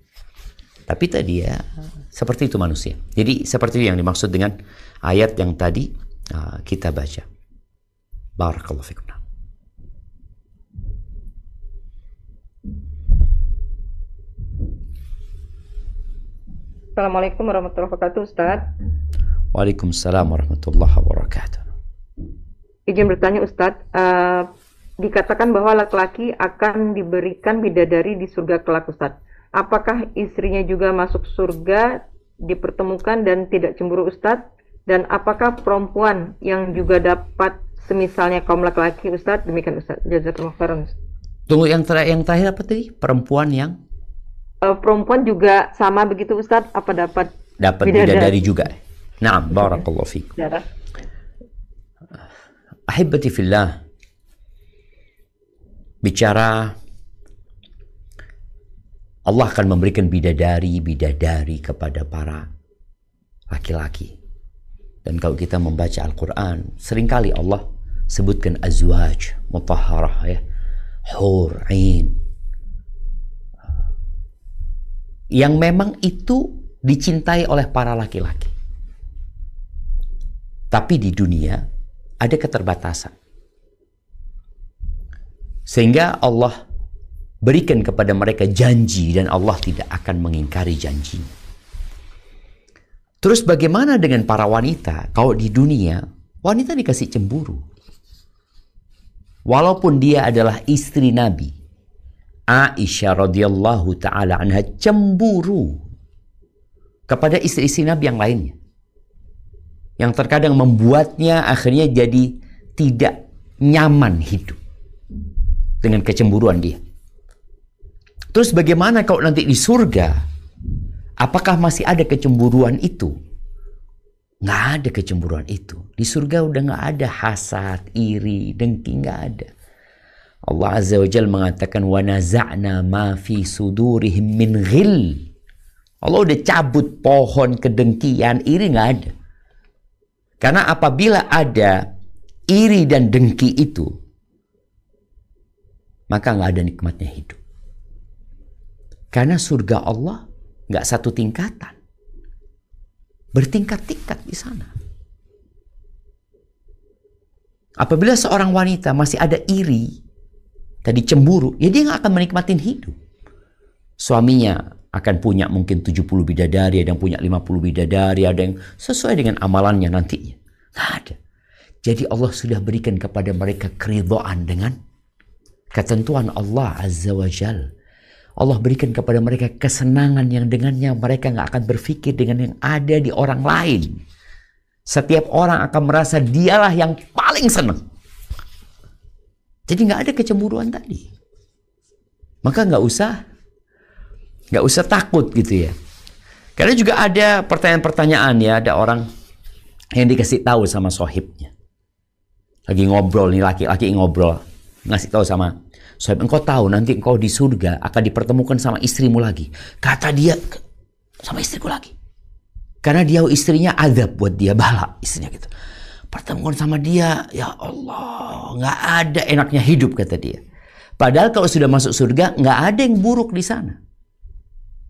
Tapi tadi ya, seperti itu manusia. Jadi seperti yang dimaksud dengan ayat yang tadi kita baca. Barakallahu fikum. Assalamualaikum warahmatullahi wabarakatuh Ustadz. Waalaikumsalam warahmatullahi wabarakatuh. Izin bertanya Ustadz, dikatakan bahwa laki-laki akan diberikan bidadari di surga kelak Ustadz. Apakah istrinya juga masuk surga, dipertemukan dan tidak cemburu Ustadz? Dan apakah perempuan yang juga dapat semisalnya kaum laki-laki Ustadz? Demikian Ustadz. Jazakumullah khairan. Tunggu yang terakhir apa tadi? Perempuan yang? Perempuan juga sama begitu Ustadz? Apa dapat bidadari juga? Naam, barakallahu fikum. Ahibati fillah, bicara Allah akan memberikan bidadari kepada para laki-laki. Dan kalau kita membaca Al-Quran, seringkali Allah sebutkan azwaj, mutahharah ya, hur, ain. Yang memang itu dicintai oleh para laki-laki. Tapi di dunia ada keterbatasan. Sehingga Allah berikan kepada mereka janji dan Allah tidak akan mengingkari janjinya. Terus bagaimana dengan para wanita? Kalau di dunia, wanita dikasih cemburu. Walaupun dia adalah istri Nabi, Aisyah radhiyallahu ta'ala anha cemburu kepada istri-istri Nabi yang lainnya. Yang terkadang membuatnya akhirnya jadi tidak nyaman hidup dengan kecemburuan dia. Terus bagaimana kalau nanti di surga? Apakah masih ada kecemburuan itu? Nggak ada kecemburuan itu. Di surga udah nggak ada hasad, iri, dengki, nggak ada. Allah Azza wa Jalla mengatakan wa naza'na ma fi sudurihim min ghil. Allah udah cabut pohon kedengkian, iri nggak ada. Karena apabila ada iri dan dengki itu, maka nggak ada nikmatnya hidup. Karena surga Allah nggak satu tingkatan, bertingkat-tingkat di sana. Apabila seorang wanita masih ada iri, tadi cemburu, ya dia nggak akan menikmatin hidup. Suaminya akan punya mungkin 70 bidadari, ada yang punya 50 bidadari, ada yang sesuai dengan amalannya nantinya. Nggak ada. Jadi Allah sudah berikan kepada mereka keridhaan dengan ketentuan Allah Azza wa Jal. Allah berikan kepada mereka kesenangan yang dengannya mereka nggak akan berpikir dengan yang ada di orang lain. Setiap orang akan merasa dialah yang paling senang. Jadi nggak ada kecemburuan tadi. Maka nggak usah takut gitu ya. Karena juga ada pertanyaan-pertanyaan ya, ada orang yang dikasih tahu sama sohibnya. Lagi ngobrol nih, laki-laki ngobrol, ngasih tahu sama sohib, engkau tahu nanti engkau di surga akan dipertemukan sama istrimu lagi. Kata dia, sama istriku lagi. Karena dia istrinya azab buat dia, bala istrinya gitu. Pertemukan sama dia, ya Allah, nggak ada enaknya hidup kata dia. Padahal kalau sudah masuk surga, nggak ada yang buruk di sana.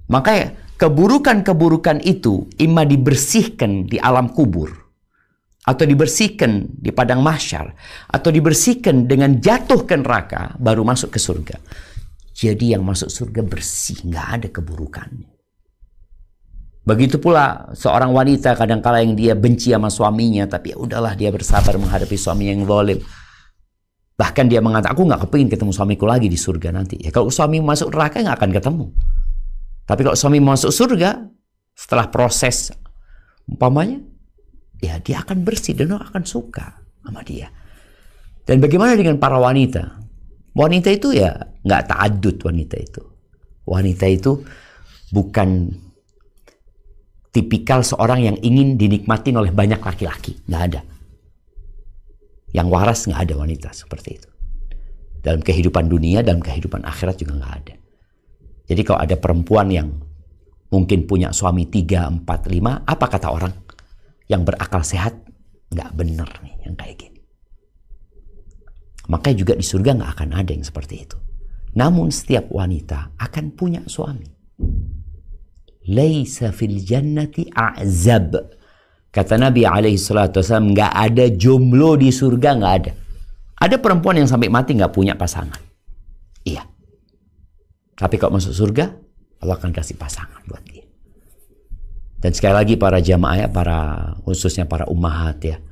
Makanya keburukan-keburukan itu imma dibersihkan di alam kubur, atau dibersihkan di padang mahsyar, atau dibersihkan dengan jatuh ke neraka, baru masuk ke surga. Jadi yang masuk surga bersih, nggak ada keburukannya. Begitu pula seorang wanita kadang-kala yang dia benci sama suaminya, tapi ya udahlah dia bersabar menghadapi suami yang zalim. Bahkan dia mengatakan, aku nggak kepingin ketemu suamiku lagi di surga nanti. Ya kalau suami masuk neraka nggak akan ketemu. Tapi kalau suami masuk surga, setelah proses umpamanya, ya dia akan bersih dan akan suka sama dia. Dan bagaimana dengan para wanita? Wanita itu ya nggak ta'addud wanita itu. Wanita itu bukan tipikal seorang yang ingin dinikmatin oleh banyak laki-laki. Nggak ada. Yang waras nggak ada wanita seperti itu. Dalam kehidupan dunia, dalam kehidupan akhirat juga nggak ada. Jadi kalau ada perempuan yang mungkin punya suami 3, 4, 5, apa kata orang? Yang berakal sehat, nggak bener nih yang kayak gini. Makanya juga di surga nggak akan ada yang seperti itu. Namun setiap wanita akan punya suami. Laisa fil jannati a'zab. Kata Nabi SAW, nggak ada jomblo di surga, nggak ada. Ada perempuan yang sampai mati nggak punya pasangan. Iya. Tapi kalau masuk surga, Allah akan kasih pasangan buat dia. Dan sekali lagi para jamaah ya, khususnya para ummahat ya.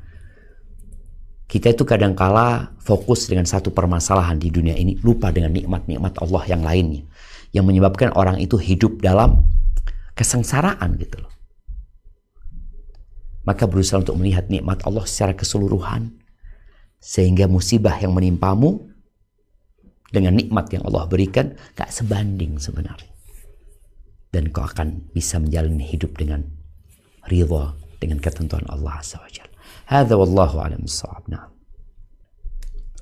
Kita itu kadangkala fokus dengan satu permasalahan di dunia ini, lupa dengan nikmat-nikmat Allah yang lainnya. Yang menyebabkan orang itu hidup dalam kesengsaraan gitu loh. Maka berusaha untuk melihat nikmat Allah secara keseluruhan. Sehingga musibah yang menimpamu dengan nikmat yang Allah berikan gak sebanding sebenarnya. Dan kau akan bisa menjalani hidup dengan ridha, dengan ketentuan Allah SWT. Hadza wallahu a'lam bissawab. Nah.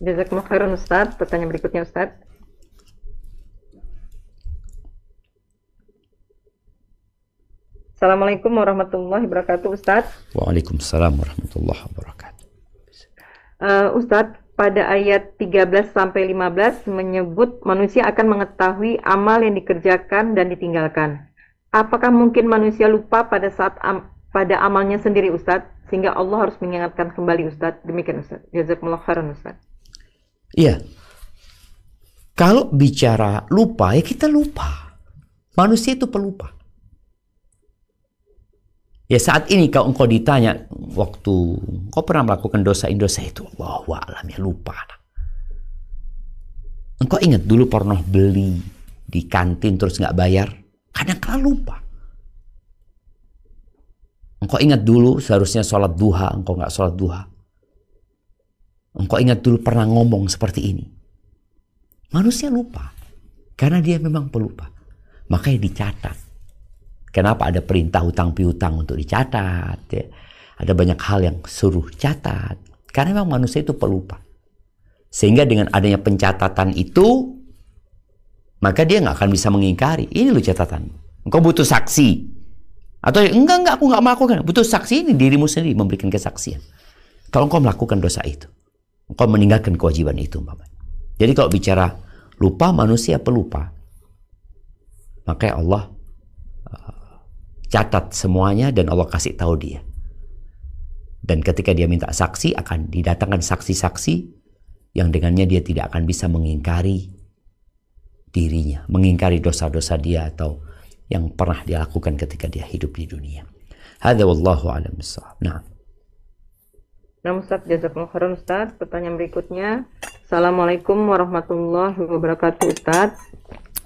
Jazakumullah khairan Ustaz. Pertanyaan berikutnya Ustaz. Assalamualaikum warahmatullahi wabarakatuh Ustaz. Waalaikumsalam warahmatullahi wabarakatuh. Ustaz, pada ayat 13 sampai 15 menyebut manusia akan mengetahui amal yang dikerjakan dan ditinggalkan. Apakah mungkin manusia lupa pada saat pada amalnya sendiri Ustaz, sehingga Allah harus mengingatkan kembali Ustaz? Demikian Ustaz. Jazakumullah khairan Ustaz. Iya. Kalau bicara lupa, ya kita lupa. Manusia itu pelupa. Ya saat ini kalau engkau ditanya, waktu engkau pernah melakukan dosa-dosa itu, Allahu a'lam, ya lupa. Engkau ingat dulu pernah beli di kantin terus nggak bayar? Kadang-kadang lupa. Engkau ingat dulu seharusnya sholat duha, engkau nggak sholat duha. Engkau ingat dulu pernah ngomong seperti ini. Manusia lupa. Karena dia memang pelupa. Makanya dicatat. Kenapa ada perintah hutang piutang untuk dicatat? Ya. Ada banyak hal yang suruh catat. Karena memang manusia itu pelupa. Sehingga dengan adanya pencatatan itu, maka dia nggak akan bisa mengingkari. Ini loh catatan. Engkau butuh saksi. Atau enggak, aku nggak melakukan. Butuh saksi, ini dirimu sendiri memberikan kesaksian. Kalau engkau melakukan dosa itu, engkau meninggalkan kewajiban itu. Jadi kalau bicara lupa, manusia pelupa. Makanya Allah catat semuanya dan Allah kasih tahu dia. Dan ketika dia minta saksi, akan didatangkan saksi-saksi yang dengannya dia tidak akan bisa mengingkari dirinya, mengingkari dosa-dosa dia atau yang pernah dia lakukan ketika dia hidup di dunia. Hadza wallahu a'lam bissawab. Nah. Nah Ustaz, jazakumullah khairan Ustaz. Pertanyaan berikutnya. Assalamualaikum warahmatullahi wabarakatuh Ustaz.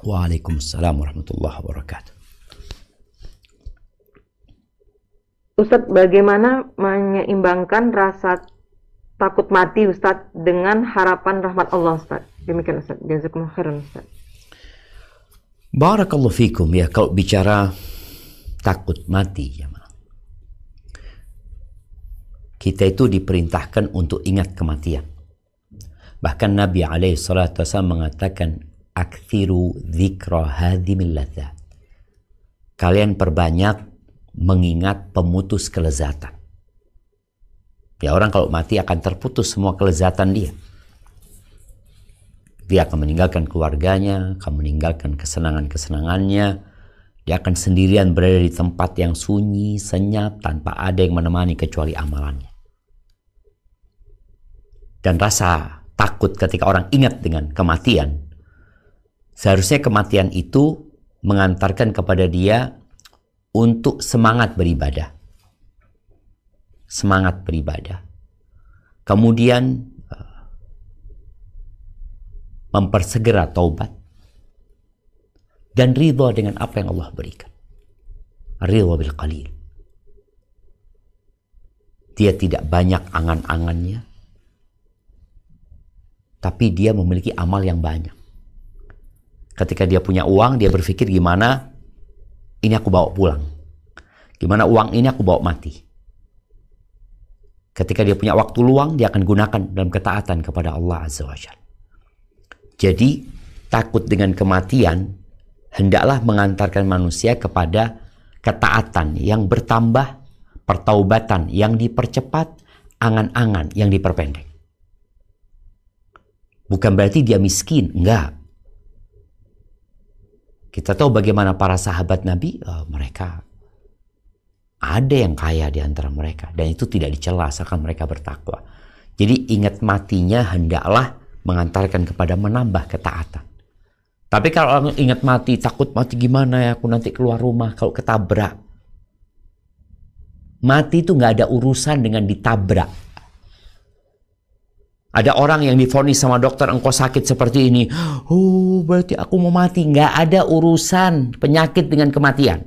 Waalaikumsalam warahmatullahi wabarakatuh. Ustadz, bagaimana menyeimbangkan rasa takut mati Ustadz dengan harapan rahmat Allah Ustadz? Demikian Ustadz. Jazakumullah khairan Ustadz. Barakallahu fikum ya, kalau bicara takut mati ya, kita itu diperintahkan untuk ingat kematian. Bahkan Nabi SAW mengatakan, "Aktsiru dzikra hadhimil ladzat." Kalian perbanyak mengingat pemutus kelezatan. Ya, orang kalau mati akan terputus semua kelezatan dia. Dia akan meninggalkan keluarganya, akan meninggalkan kesenangan-kesenangannya. Dia akan sendirian berada di tempat yang sunyi, senyap, tanpa ada yang menemani kecuali amalannya. Dan rasa takut ketika orang ingat dengan kematian, seharusnya kematian itu mengantarkan kepada dia untuk semangat beribadah. Semangat beribadah. Kemudian mempersegera taubat. Dan ridha dengan apa yang Allah berikan. Ridha bil qalil. Dia tidak banyak angan-angannya, tapi dia memiliki amal yang banyak. Ketika dia punya uang, dia berpikir gimana ini aku bawa pulang. Gimana uang ini aku bawa mati. Ketika dia punya waktu luang, dia akan gunakan dalam ketaatan kepada Allah Azza wa Jalla. Jadi, takut dengan kematian hendaklah mengantarkan manusia kepada ketaatan yang bertambah, pertaubatan yang dipercepat, angan-angan yang diperpendek. Bukan berarti dia miskin, enggak. Kita tahu bagaimana para sahabat Nabi, mereka ada yang kaya di antara mereka. Dan itu tidak dicela asalkan mereka bertakwa. Jadi ingat matinya hendaklah mengantarkan kepada menambah ketaatan. Tapi kalau orang ingat mati, takut mati gimana ya, aku nanti keluar rumah kalau ketabrak. Mati itu nggak ada urusan dengan ditabrak. Ada orang yang divonis sama dokter, engkau sakit seperti ini. Oh, berarti aku mau mati. Nggak ada urusan penyakit dengan kematian.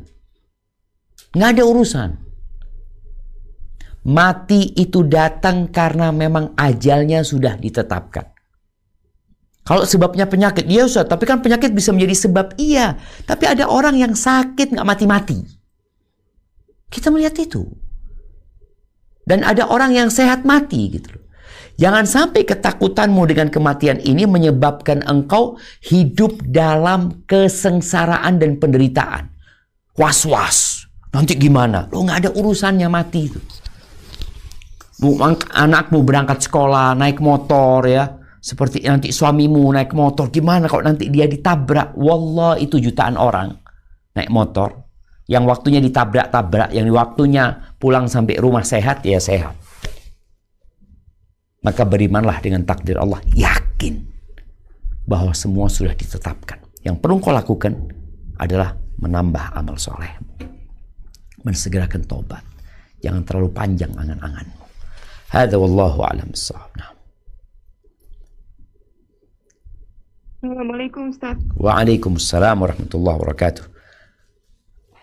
Nggak ada urusan. Mati itu datang karena memang ajalnya sudah ditetapkan. Kalau sebabnya penyakit, ya Ustaz, tapi kan penyakit bisa menjadi sebab, iya. Tapi ada orang yang sakit nggak mati-mati. Kita melihat itu. Dan ada orang yang sehat mati gitu loh. Jangan sampai ketakutanmu dengan kematian ini menyebabkan engkau hidup dalam kesengsaraan dan penderitaan. Was-was. Nanti gimana? Lo nggak ada urusannya mati itu. Anakmu berangkat sekolah, naik motor ya. Seperti nanti suamimu naik motor. Gimana kalau nanti dia ditabrak? Wallah, itu jutaan orang naik motor. Yang waktunya ditabrak-tabrak. Yang waktunya pulang sampai rumah sehat, ya sehat. Maka berimanlah dengan takdir Allah. Yakin bahwa semua sudah ditetapkan. Yang perlu kau lakukan adalah menambah amal soleh. Mensegerakan tobat. Jangan terlalu panjang angan-anganmu. Hadza wallahu a'lam bissawab. Assalamualaikum Ustaz. Waalaikumsalam warahmatullahi wabarakatuh.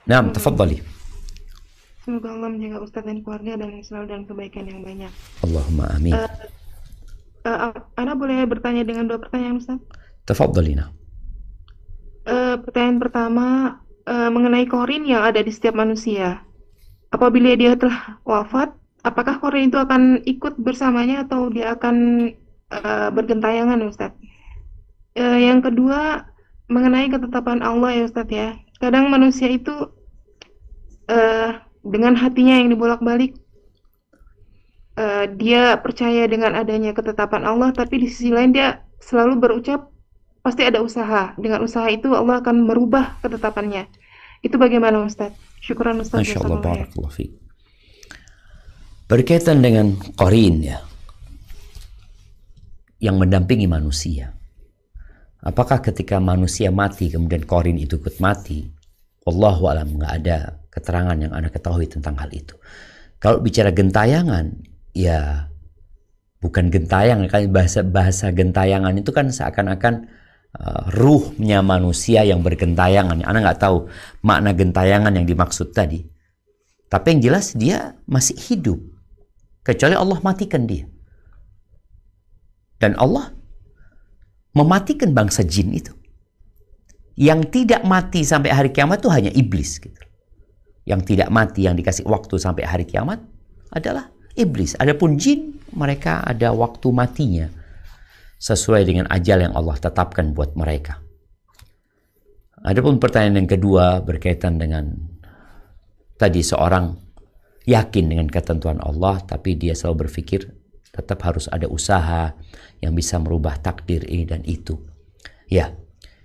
Naam, tafadhali. Semoga Allah menjaga Ustaz dan keluarga dan selalu dalam kebaikan yang banyak. Allahumma amin. Ana boleh bertanya dengan 2 pertanyaan Ustaz? Tafadhali. Pertanyaan pertama mengenai korin yang ada di setiap manusia. Apabila dia telah wafat, apakah korin itu akan ikut bersamanya atau dia akan bergentayangan Ustaz? Yang kedua mengenai ketetapan Allah ya Ustaz ya. Kadang manusia itu dengan hatinya yang dibolak-balik, dia percaya dengan adanya ketetapan Allah, tapi di sisi lain dia selalu berucap pasti ada usaha. Dengan usaha itu Allah akan merubah ketetapannya. Itu bagaimana Ustaz? Syukuran Ustaz. Masya Allah, barakallahu fiik. Berkaitan dengan qarin ya, yang mendampingi manusia. Apakah ketika manusia mati kemudian qarin itu ikut mati? Wallahu a'lam, nggak ada keterangan yang Anda ketahui tentang hal itu. Kalau bicara gentayangan, ya bukan gentayangan. Kan bahasa gentayangan itu kan seakan-akan ruhnya manusia yang bergentayangan. Anda nggak tahu makna gentayangan yang dimaksud tadi. Tapi yang jelas dia masih hidup. Kecuali Allah matikan dia. Dan Allah mematikan bangsa jin itu. yang tidak mati sampai hari kiamat itu hanya iblis gitu. Yang tidak mati, yang dikasih waktu sampai hari kiamat adalah iblis. Adapun jin, mereka ada waktu matinya sesuai dengan ajal yang Allah tetapkan buat mereka. Adapun pertanyaan yang kedua berkaitan dengan tadi seorang yakin dengan ketentuan Allah, tapi dia selalu berpikir tetap harus ada usaha yang bisa merubah takdir ini dan itu. Ya,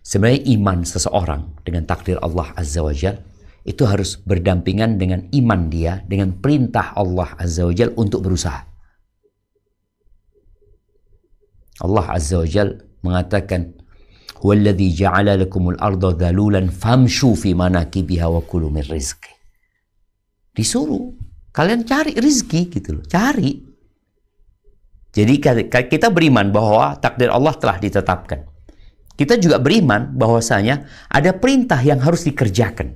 sebenarnya iman seseorang dengan takdir Allah Azza wa Jalla itu harus berdampingan dengan iman dia dengan perintah Allah Azza wa Jalla untuk berusaha. Allah Azza wa Jalla mengatakan, "Huwallazi ja'ala lakumul arda dhalulan famshu fi manakibiha wa kulu min rizqi." Disuruh kalian cari rizki gitu loh, cari. Jadi kita beriman bahwa takdir Allah telah ditetapkan. Kita juga beriman bahwasanya ada perintah yang harus dikerjakan.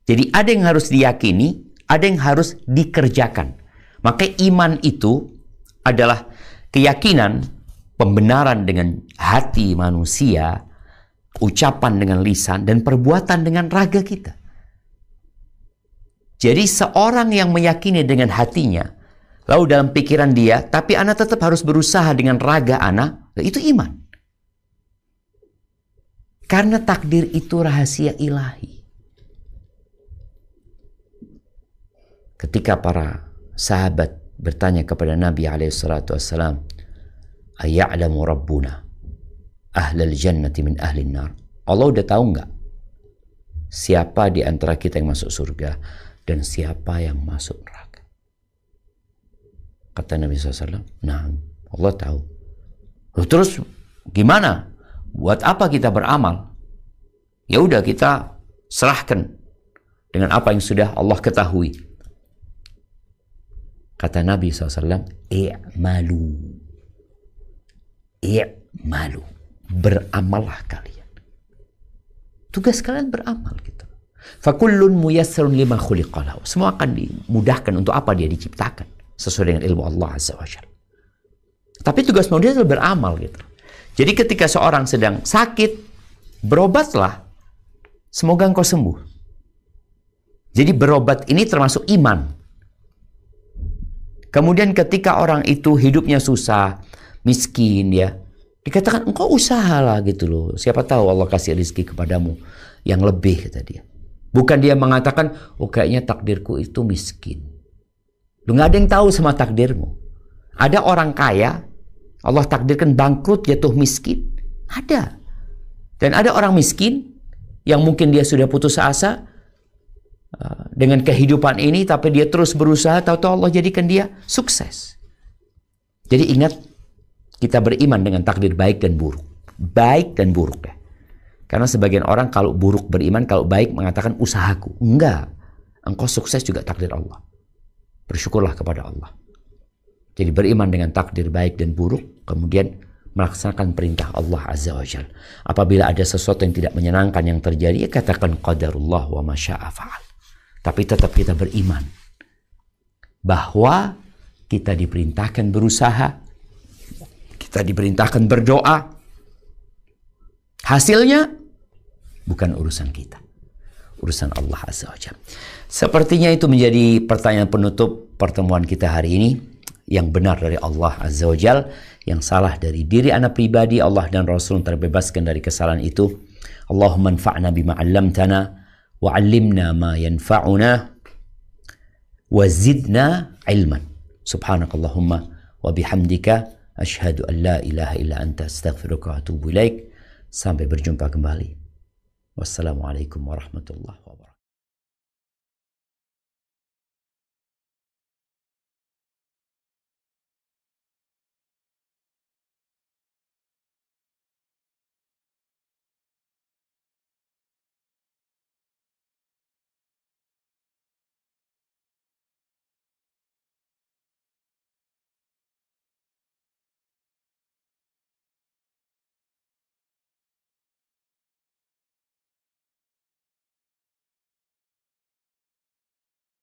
Jadi ada yang harus diyakini, ada yang harus dikerjakan. Maka iman itu adalah keyakinan, pembenaran dengan hati manusia, ucapan dengan lisan, dan perbuatan dengan raga kita. Jadi seorang yang meyakini dengan hatinya, lalu dalam pikiran dia, tapi anak tetap harus berusaha dengan raga anak, itu iman. Karena takdir itu rahasia ilahi. Ketika para sahabat bertanya kepada Nabi SAW, "Aya'lamu Rabbuna ahlal jannati min ahlin nar?" Allah udah tahu nggak siapa di antara kita yang masuk surga dan siapa yang masuk neraka? Kata Nabi SAW, "Nah, Allah tahu." Terus gimana? Buat apa kita beramal? Ya udah, kita serahkan dengan apa yang sudah Allah ketahui. Kata Nabi SAW, "I'malu. I'malu. Beramallah kalian." Tugas kalian beramal gitu. Fakullun muyassarun lima khuliqalahu. Semua akan dimudahkan untuk apa dia diciptakan sesuai dengan ilmu Allah Azza wa Jalla. Tapi tugas manusia adalah beramal gitu. Jadi ketika seorang sedang sakit, berobatlah. Semoga engkau sembuh. Jadi berobat ini termasuk iman. Kemudian ketika orang itu hidupnya susah, miskin ya, dikatakan engkau usahalah gitu loh. Siapa tahu Allah kasih rezeki kepadamu yang lebih, kata dia. Bukan dia mengatakan, oh kayaknya takdirku itu miskin. Lu nggak ada yang tahu sama takdirmu. Ada orang kaya, Allah takdirkan bangkrut, jatuh miskin. Ada. Dan ada orang miskin yang mungkin dia sudah putus asa dengan kehidupan ini, tapi dia terus berusaha, tahu-tahu Allah jadikan dia sukses. Jadi ingat, kita beriman dengan takdir baik dan buruk. Baik dan buruk ya. Karena sebagian orang kalau buruk beriman, kalau baik mengatakan usahaku. Enggak. Engkau sukses juga takdir Allah. Bersyukurlah kepada Allah. Jadi beriman dengan takdir baik dan buruk, kemudian melaksanakan perintah Allah Azza wa Jalla. Apabila ada sesuatu yang tidak menyenangkan yang terjadi, ya katakan qadarullah wa ma syaa fa'al. Tapi tetap kita beriman bahwa kita diperintahkan berusaha, kita diperintahkan berdoa. Hasilnya bukan urusan kita, urusan Allah Azza wa Jalla. Sepertinya itu menjadi pertanyaan penutup pertemuan kita hari ini. Yang benar dari Allah Azza wa Jalla, yang salah dari diri anak pribadi, Allah dan Rasul terbebaskan dari kesalahan itu. Allahumma anfa'na bima 'allamtana wa 'allimna ma yanfa'una wa zidna ilman. Subhanakallahumma wa bihamdika asyhadu an la ilaha illa anta astaghfiruka wa atubu ilaik. Sampai berjumpa kembali. Wassalamualaikum warahmatullahi wabarakatuh.